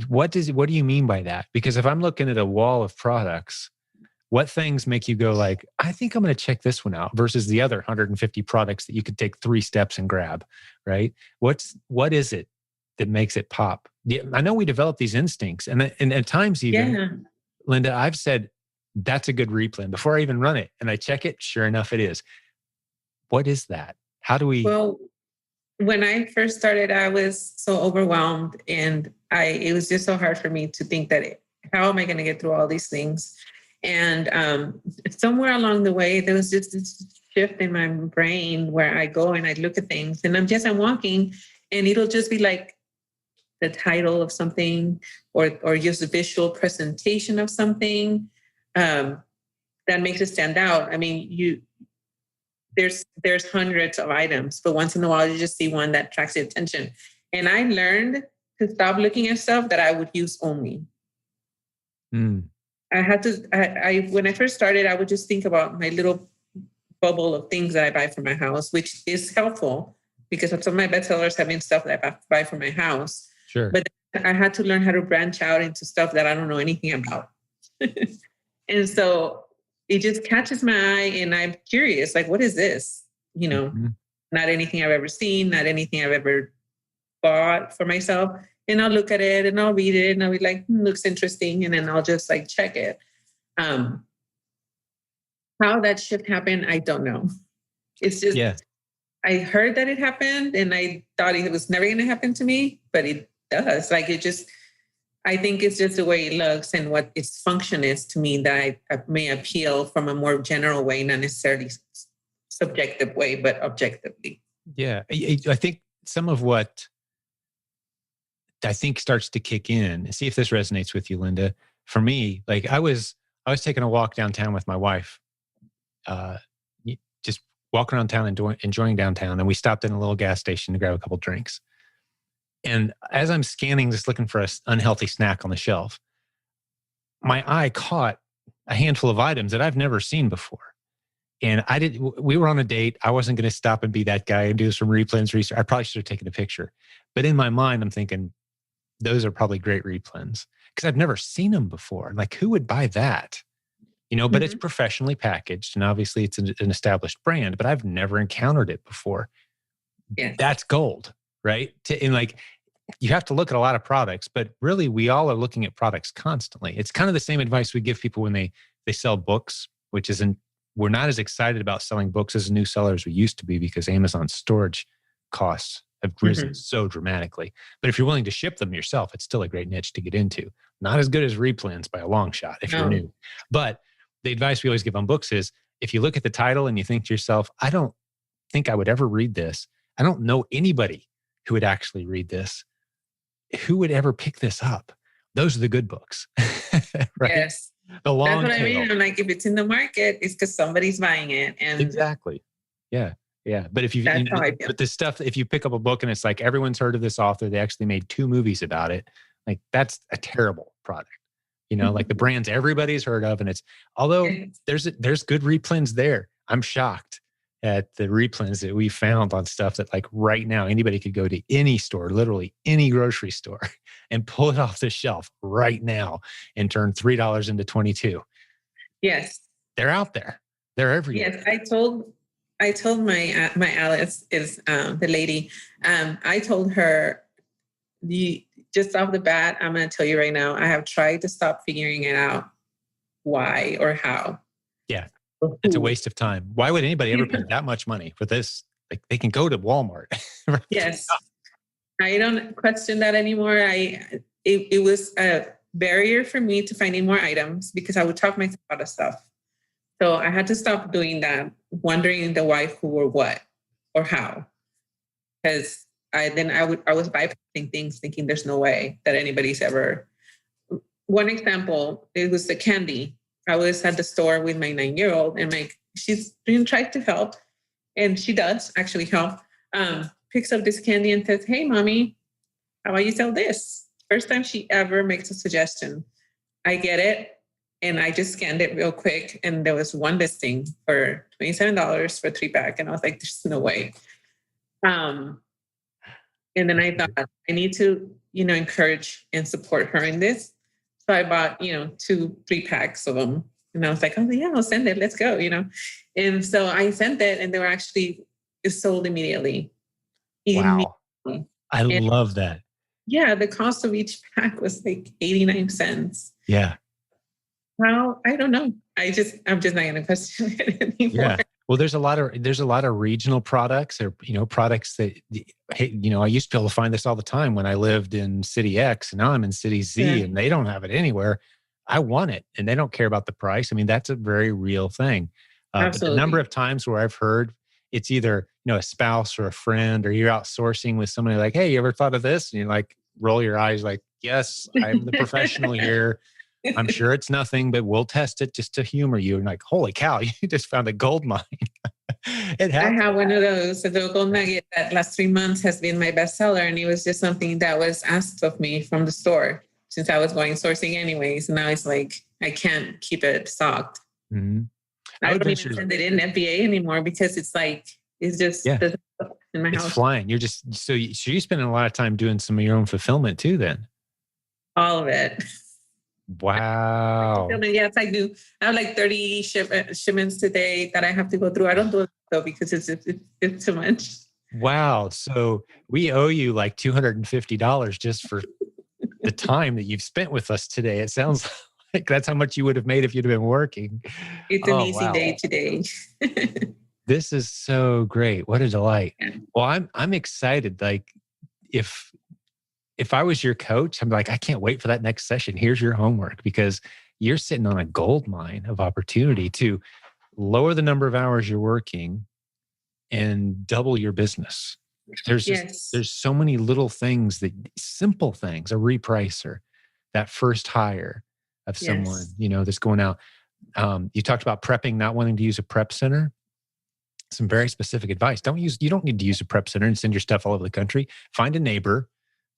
What do you mean by that? Because if I'm looking at a wall of products, what things make you go like, I think I'm going to check this one out versus the other 150 products that you could take 3 steps and grab, right? What is it that makes it pop? I know we develop these instincts, and at times even, Linda, I've said, that's a good replan before I even run it. And I check it, sure enough, it is. What is that? How do we... Well, when I first started, I was so overwhelmed, and it was just so hard for me to think that how am I going to get through all these things? And somewhere along the way, there was just this shift in my brain where I go and I look at things, and I'm walking, and it'll just be like the title of something or just a visual presentation of something that makes it stand out. I mean, there's hundreds of items, but once in a while you just see one that attracts your attention. And I learned to stop looking at stuff that I would use only. I had to, when I first started, I would just think about my little bubble of things that I buy for my house, which is helpful because some of my bestsellers have been stuff that I buy for my house. Sure. But I had to learn how to branch out into stuff that I don't know anything about. And so it just catches my eye, and I'm curious, like, what is this? Not anything I've ever seen, not anything I've ever bought for myself. And I'll look at it and I'll read it and I'll be like, looks interesting. And then I'll just like check it. How that shift happened, I don't know. It's just, I heard that it happened and I thought it was never going to happen to me, but it does. Like I think it's just the way it looks and what its function is to me that I may appeal from a more general way, not necessarily subjective way, but objectively. Yeah. I think some of what I think starts to kick in, see if this resonates with you, Linda. For me, like I was taking a walk downtown with my wife, uh, just walking around town, enjoying downtown. And we stopped in a little gas station to grab a couple drinks. And as I'm scanning, just looking for an unhealthy snack on the shelf, my eye caught a handful of items that I've never seen before. And we were on a date. I wasn't going to stop and be that guy and do some replens research. I probably should have taken a picture. But in my mind, I'm thinking, those are probably great replens because I've never seen them before. Like, who would buy that? But it's professionally packaged and obviously it's an established brand, but I've never encountered it before. Yeah. That's gold, right? And like, you have to look at a lot of products, but really we all are looking at products constantly. It's kind of the same advice we give people when they sell books, which isn't, we're not as excited about selling books as a new seller as we used to be because Amazon's storage costs have risen so dramatically. But if you're willing to ship them yourself, it's still a great niche to get into. Not as good as replens by a long shot if you're new. But the advice we always give on books is if you look at the title and you think to yourself, I don't think I would ever read this. I don't know anybody who would actually read this. Who would ever pick this up? Those are the good books. Right? Yes. The long That's what tail. I mean. I'm like, if it's in the market, it's because somebody's buying it. And exactly. Yeah. Yeah. But if but this stuff, if you pick up a book and it's like everyone's heard of this author, they actually made 2 movies about it. Like that's a terrible product. Like the brands everybody's heard of. And it's, although there's good replens there. I'm shocked at the replens that we found on stuff that like right now, anybody could go to any store, literally any grocery store and pull it off the shelf right now and turn $3 into 22. Yes. They're out there. They're everywhere. Yes. I told my Alice is the lady. I told her just off the bat, I'm going to tell you right now, I have tried to stop figuring it out why or how. Yeah. It's a waste of time. Why would anybody ever pay that much money for this? Like they can go to Walmart. Yes. I don't question that anymore. It was a barrier for me to finding more items because I would talk myself out of stuff. So I had to stop doing that, wondering the why, who, or what, or how. Because I was bypassing things thinking there's no way that anybody's ever. One example, it was the candy. I was at the store with my 9-year-old and she's been trying to help and she does actually help. Picks up this candy and says, hey, mommy, how about you sell this? First time she ever makes a suggestion. I get it. And I just scanned it real quick. And there was one listing for $27 for a 3-pack. And I was like, there's no way. And then I thought I need to, encourage and support her in this. So I bought, 2 3-packs of them. And I was like, oh yeah, I'll send it. Let's go, And so I sent it and they were actually sold immediately. Wow. I love that. Yeah. The cost of each pack was like 89 cents. Yeah. Well, I don't know. I'm just not going to question it anymore. Yeah. Well, there's a lot of regional products or, products that, I used to be able to find this all the time when I lived in city X and now I'm in city Z and they don't have it anywhere. I want it and they don't care about the price. I mean, that's a very real thing. But the number of times where I've heard it's either, a spouse or a friend or you're outsourcing with somebody like, hey, you ever thought of this? And you like roll your eyes like, yes, I'm the professional here. I'm sure it's nothing, but we'll test it just to humor you. And like, holy cow, you just found a gold mine. I have one of those. The gold nugget that last 3 months has been my bestseller. And it was just something that was asked of me from the store since I was going sourcing anyways. And now it's like, I can't keep it stocked. Mm-hmm. I don't even send it in FBA anymore because it's like, it's just in my house. It's flying. You're just, so you're spending a lot of time doing some of your own fulfillment too then? All of it. Wow. Yes, I do. I have like 30 shipments today that I have to go through. I don't do it though because it's too much. Wow. So we owe you like $250 just for the time that you've spent with us today. It sounds like that's how much you would have made if you'd have been working. It's an easy day today. This is so great. What a delight. Yeah. Well, I'm excited. Like if if I was your coach, I'm like, I can't wait for that next session. Here's your homework, because you're sitting on a gold mine of opportunity to lower the number of hours you're working and double your business. There's so many little things, simple things, a repricer, that first hire of someone, that's going out. You talked about prepping, not wanting to use a prep center. Some very specific advice. You don't need to use a prep center and send your stuff all over the country. Find a neighbor.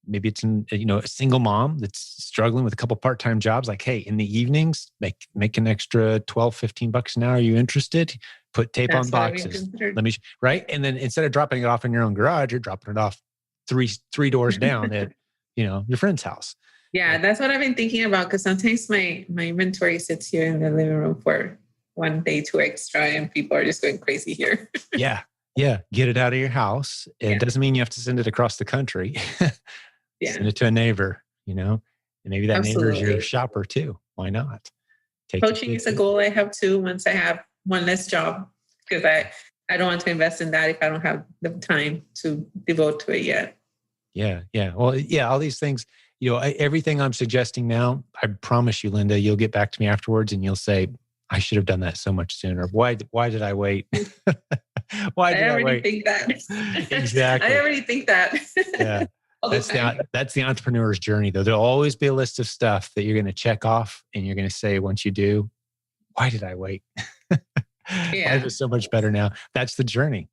Maybe it's a single mom that's struggling with a couple part-time jobs. Like, hey, in the evenings, make an extra $12-15 an hour. Are you interested? Put tape on boxes. Right. And then instead of dropping it off in your own garage, you're dropping it off three doors down at, your friend's house. Yeah. That's what I've been thinking about. Cause sometimes my inventory sits here in the living room for one day too extra and people are just going crazy here. Yeah. Get it out of your house. It doesn't mean you have to send it across the country. Send it to a neighbor, and maybe that neighbor is your shopper too. Why not? Coaching is a goal I have too, once I have one less job, because I don't want to invest in that if I don't have the time to devote to it yet. Yeah. Well, all these things, everything I'm suggesting now, I promise you, Linda, you'll get back to me afterwards and you'll say, I should have done that so much sooner. Why did I wait? Why did I wait? Think that. Exactly. I already think that. Yeah. That's the entrepreneur's journey, though. There'll always be a list of stuff that you're going to check off, and you're going to say, once you do, why did I wait? Life is so much better now. That's the journey.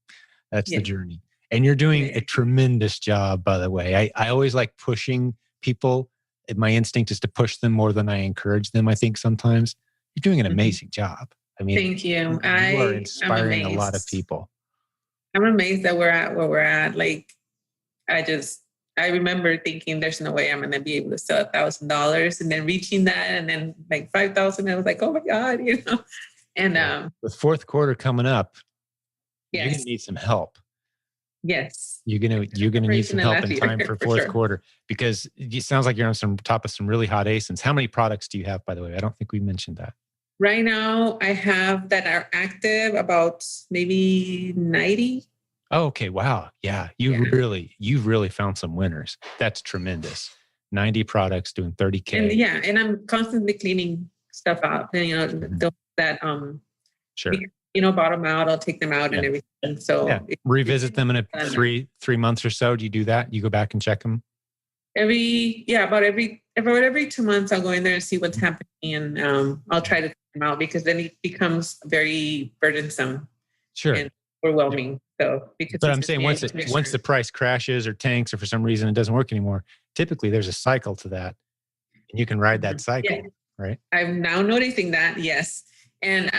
The journey. And you're doing a tremendous job, by the way. I always like pushing people. My instinct is to push them more than I encourage them, I think sometimes. You're doing an amazing job. I mean, thank you. You are inspiring a lot of people. I'm amazed that we're at where we're at. Like, I remember thinking there's no way I'm going to be able to sell $1,000, and then reaching that, and then like 5,000. I was like, oh my God, And with fourth quarter coming up, you're going to need some help. Yes, you're gonna need some help in time for fourth quarter, because it sounds like you're on top of some really hot ASINs. How many products do you have, by the way? I don't think we mentioned that. Right now, I have that are active about maybe 90. Oh, okay. Wow. Yeah. You've really found some winners. That's tremendous. 90 products doing 30K. And I'm constantly cleaning stuff out. And, sure. Bottom out, I'll take them out and everything. So revisit them in three months or so. Do you do that? You go back and check them? About every 2 months, I'll go in there and see what's happening, and I'll try to take them out, because then it becomes very burdensome. Sure. And overwhelming. But I'm saying once the price crashes or tanks, or for some reason it doesn't work anymore, typically there's a cycle to that, and you can ride that cycle, right? I'm now noticing that, yes. And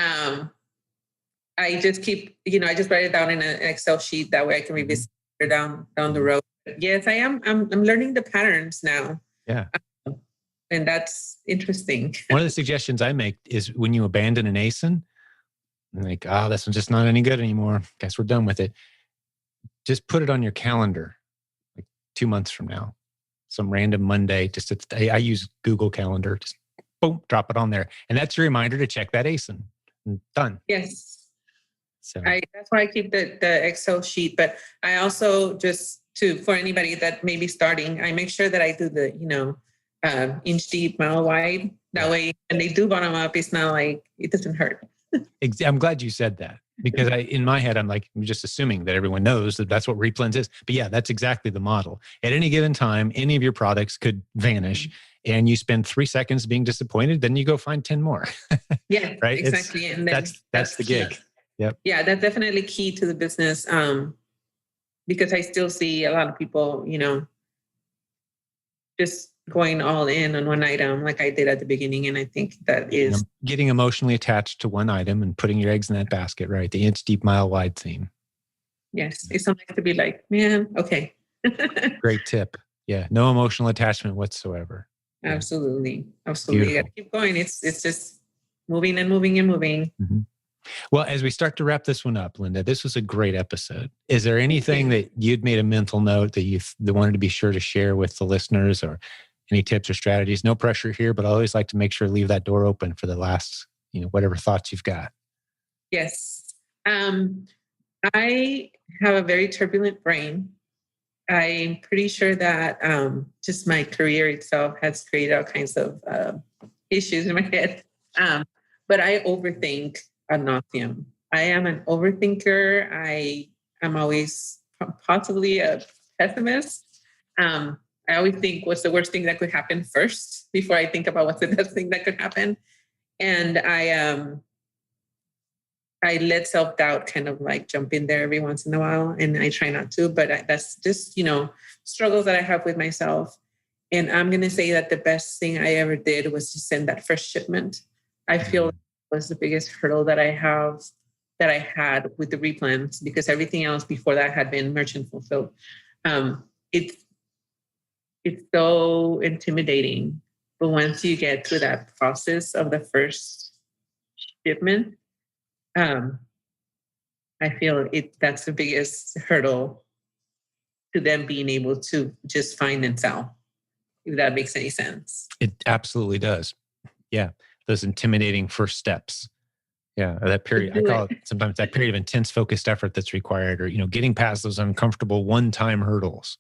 I just keep, I just write it down in an Excel sheet. That way I can revisit it down the road. But yes, I am. I'm learning the patterns now. Yeah. And that's interesting. One of the suggestions I make is, when you abandon an ASIN, like, this one's just not any good anymore, guess we're done with it, just put it on your calendar, like 2 months from now, some random Monday. I use Google Calendar. Just boom, drop it on there, and that's your reminder to check that ASIN. And done. Yes. So that's why I keep the Excel sheet. But I also, for anybody that may be starting, I make sure that I do the inch deep, mile wide. That way, when they do bottom up, it's not like, it doesn't hurt. I'm glad you said that, because in my head, I'm just assuming that everyone knows that that's what Replans is. But that's exactly the model. At any given time, any of your products could vanish, and you spend 3 seconds being disappointed. Then you go find 10 more. Yeah, right. Exactly. And then that's the gig. Yep. Yeah, that's definitely key to the business. Because I still see a lot of people, just going all in on one item like I did at the beginning. And I think that is getting emotionally attached to one item and putting your eggs in that basket, right? The inch deep, mile wide theme. Yes. It's something to be like, man, okay. Great tip. Yeah. No emotional attachment whatsoever. Absolutely. Absolutely. You got to keep going. It's just moving and moving and moving. Mm-hmm. Well, as we start to wrap this one up, Linda, this was a great episode. Is there anything that you'd made a mental note that wanted to be sure to share with the listeners, or any tips or strategies? No pressure here, but I always like to make sure to leave that door open for the last, whatever thoughts you've got. Yes. I have a very turbulent brain, I'm pretty sure that just my career itself has created all kinds of issues in my head. But I overthink ad nauseum. I am an overthinker. I am always possibly a pessimist. I always think what's the worst thing that could happen first before I think about what's the best thing that could happen. And I let self-doubt kind of like jump in there every once in a while, and I try not to, but that's just, struggles that I have with myself. And I'm going to say that the best thing I ever did was to send that first shipment. I feel it was the biggest hurdle that I had with the replans, because everything else before that had been merchant fulfilled. It's so intimidating, but once you get through that process of the first shipment, I feel that's the biggest hurdle to them being able to just find and sell, if that makes any sense. It absolutely does. Yeah. Those intimidating first steps. Yeah. That period, I call it sometimes that period of intense focused effort that's required, or, getting past those uncomfortable one-time hurdles.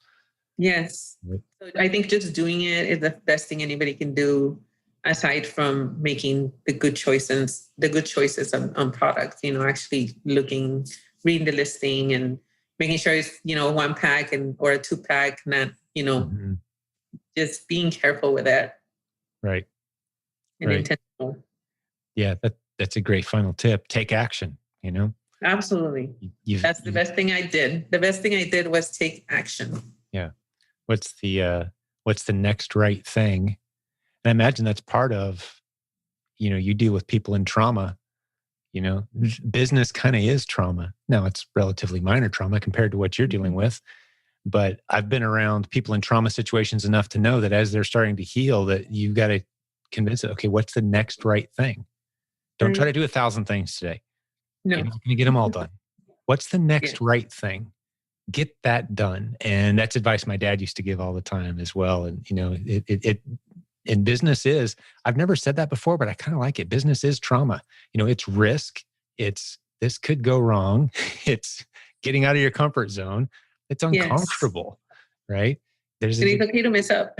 Yes. So I think just doing it is the best thing anybody can do, aside from making the good choices on products, actually reading the listing and making sure it's, one pack or a 2-pack, not, just being careful with it. Right. And intentional. Yeah. That's a great final tip. Take action, Absolutely. That's the best thing I did. The best thing I did was take action. Yeah. What's the next right thing? And I imagine that's part of, you deal with people in trauma, business kind of is trauma. Now it's relatively minor trauma compared to what you're dealing with. But I've been around people in trauma situations enough to know that as they're starting to heal, that you've got to convince it, okay, what's the next right thing? Don't try to do 1,000 things today. No. You're not going to get them all done. What's the next right thing? Get that done. And that's advice my dad used to give all the time as well. And, in business is, I've never said that before, but I kind of like it. Business is trauma. It's risk. It's this could go wrong. It's getting out of your comfort zone. It's uncomfortable, right? It's okay to mess up.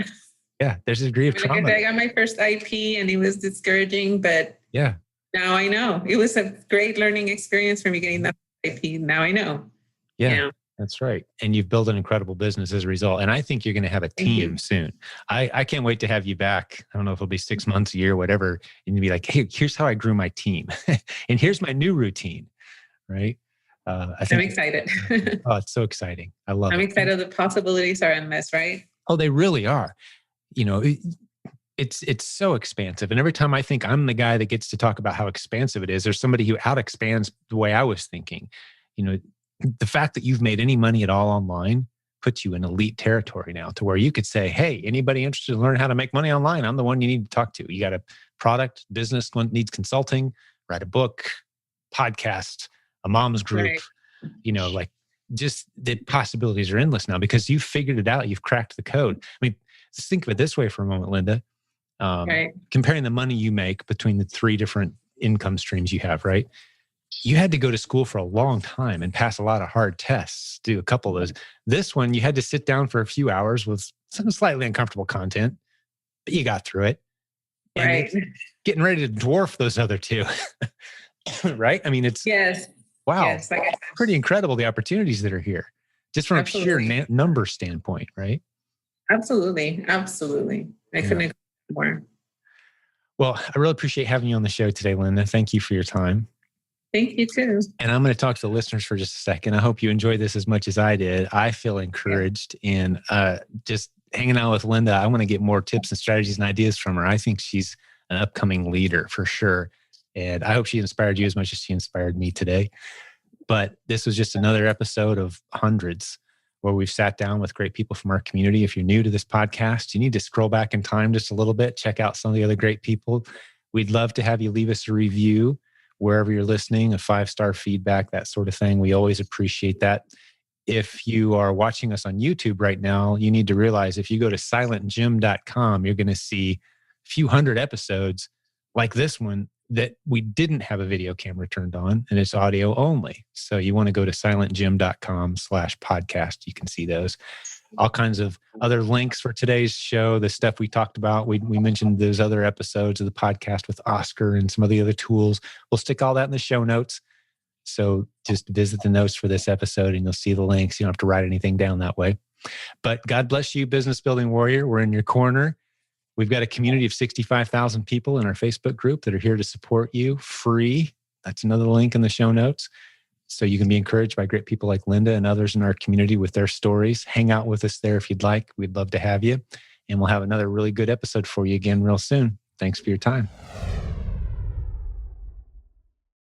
Yeah, there's a degree of trauma. I got my first IP and it was discouraging, but yeah, now I know. It was a great learning experience for me getting that IP. Now I know. Yeah. That's right. And you've built an incredible business as a result. And I think you're going to have a team soon. I can't wait to have you back. I don't know if it'll be 6 months, a year, whatever. And you'll be like, hey, here's how I grew my team. And here's my new routine. Right. I'm excited. Oh, it's so exciting. I love it. I'm excited. The possibilities are endless, right? Oh, they really are. It's so expansive. And every time I think I'm the guy that gets to talk about how expansive it is, there's somebody who out expands the way I was thinking. The fact that you've made any money at all online puts you in elite territory now, to where you could say, hey, anybody interested in learning how to make money online, I'm the one you need to talk to. You got a product, business, one needs consulting, write a book, podcast, a mom's group, just the possibilities are endless now because you've figured it out. You've cracked the code. I mean, just think of it this way for a moment, Linda. Comparing the money you make between the 3 different income streams you have, right? You had to go to school for a long time and pass a lot of hard tests, do a couple of those. This one, you had to sit down for a few hours with some slightly uncomfortable content, but you got through it. And it's getting ready to dwarf those other 2. Right? I mean, it's wow, yes, pretty incredible the opportunities that are here, just from a sheer number standpoint, right? Absolutely. I couldn't agree more. Well, I really appreciate having you on the show today, Linda. Thank you for your time. Thank you too. And I'm going to talk to the listeners for just a second. I hope you enjoyed this as much as I did. I feel encouraged in just hanging out with Linda. I want to get more tips and strategies and ideas from her. I think she's an upcoming leader for sure. And I hope she inspired you as much as she inspired me today. But this was just another episode of hundreds where we've sat down with great people from our community. If you're new to this podcast, you need to scroll back in time just a little bit, check out some of the other great people. We'd love to have you leave us a review wherever you're listening, a 5-star feedback, that sort of thing. We always appreciate that. If you are watching us on YouTube right now, you need to realize if you go to silentjim.com, you're going to see a few hundred episodes like this one that we didn't have a video camera turned on and it's audio only. So you want to go to silentjim.com/podcast. You can see those. all kinds of other links for today's show, the stuff we talked about. We mentioned those other episodes of the podcast with Oscar and some of the other tools. We'll stick all that in the show notes. So just visit the notes for this episode and you'll see the links. You don't have to write anything down that way. But God bless you, business building warrior. We're in your corner. We've got a community of 65,000 people in our Facebook group that are here to support you free. That's another link in the show notes. So you can be encouraged by great people like Linda and others in our community with their stories. Hang out with us there if you'd like. We'd love to have you. And we'll have another really good episode for you again real soon. Thanks for your time.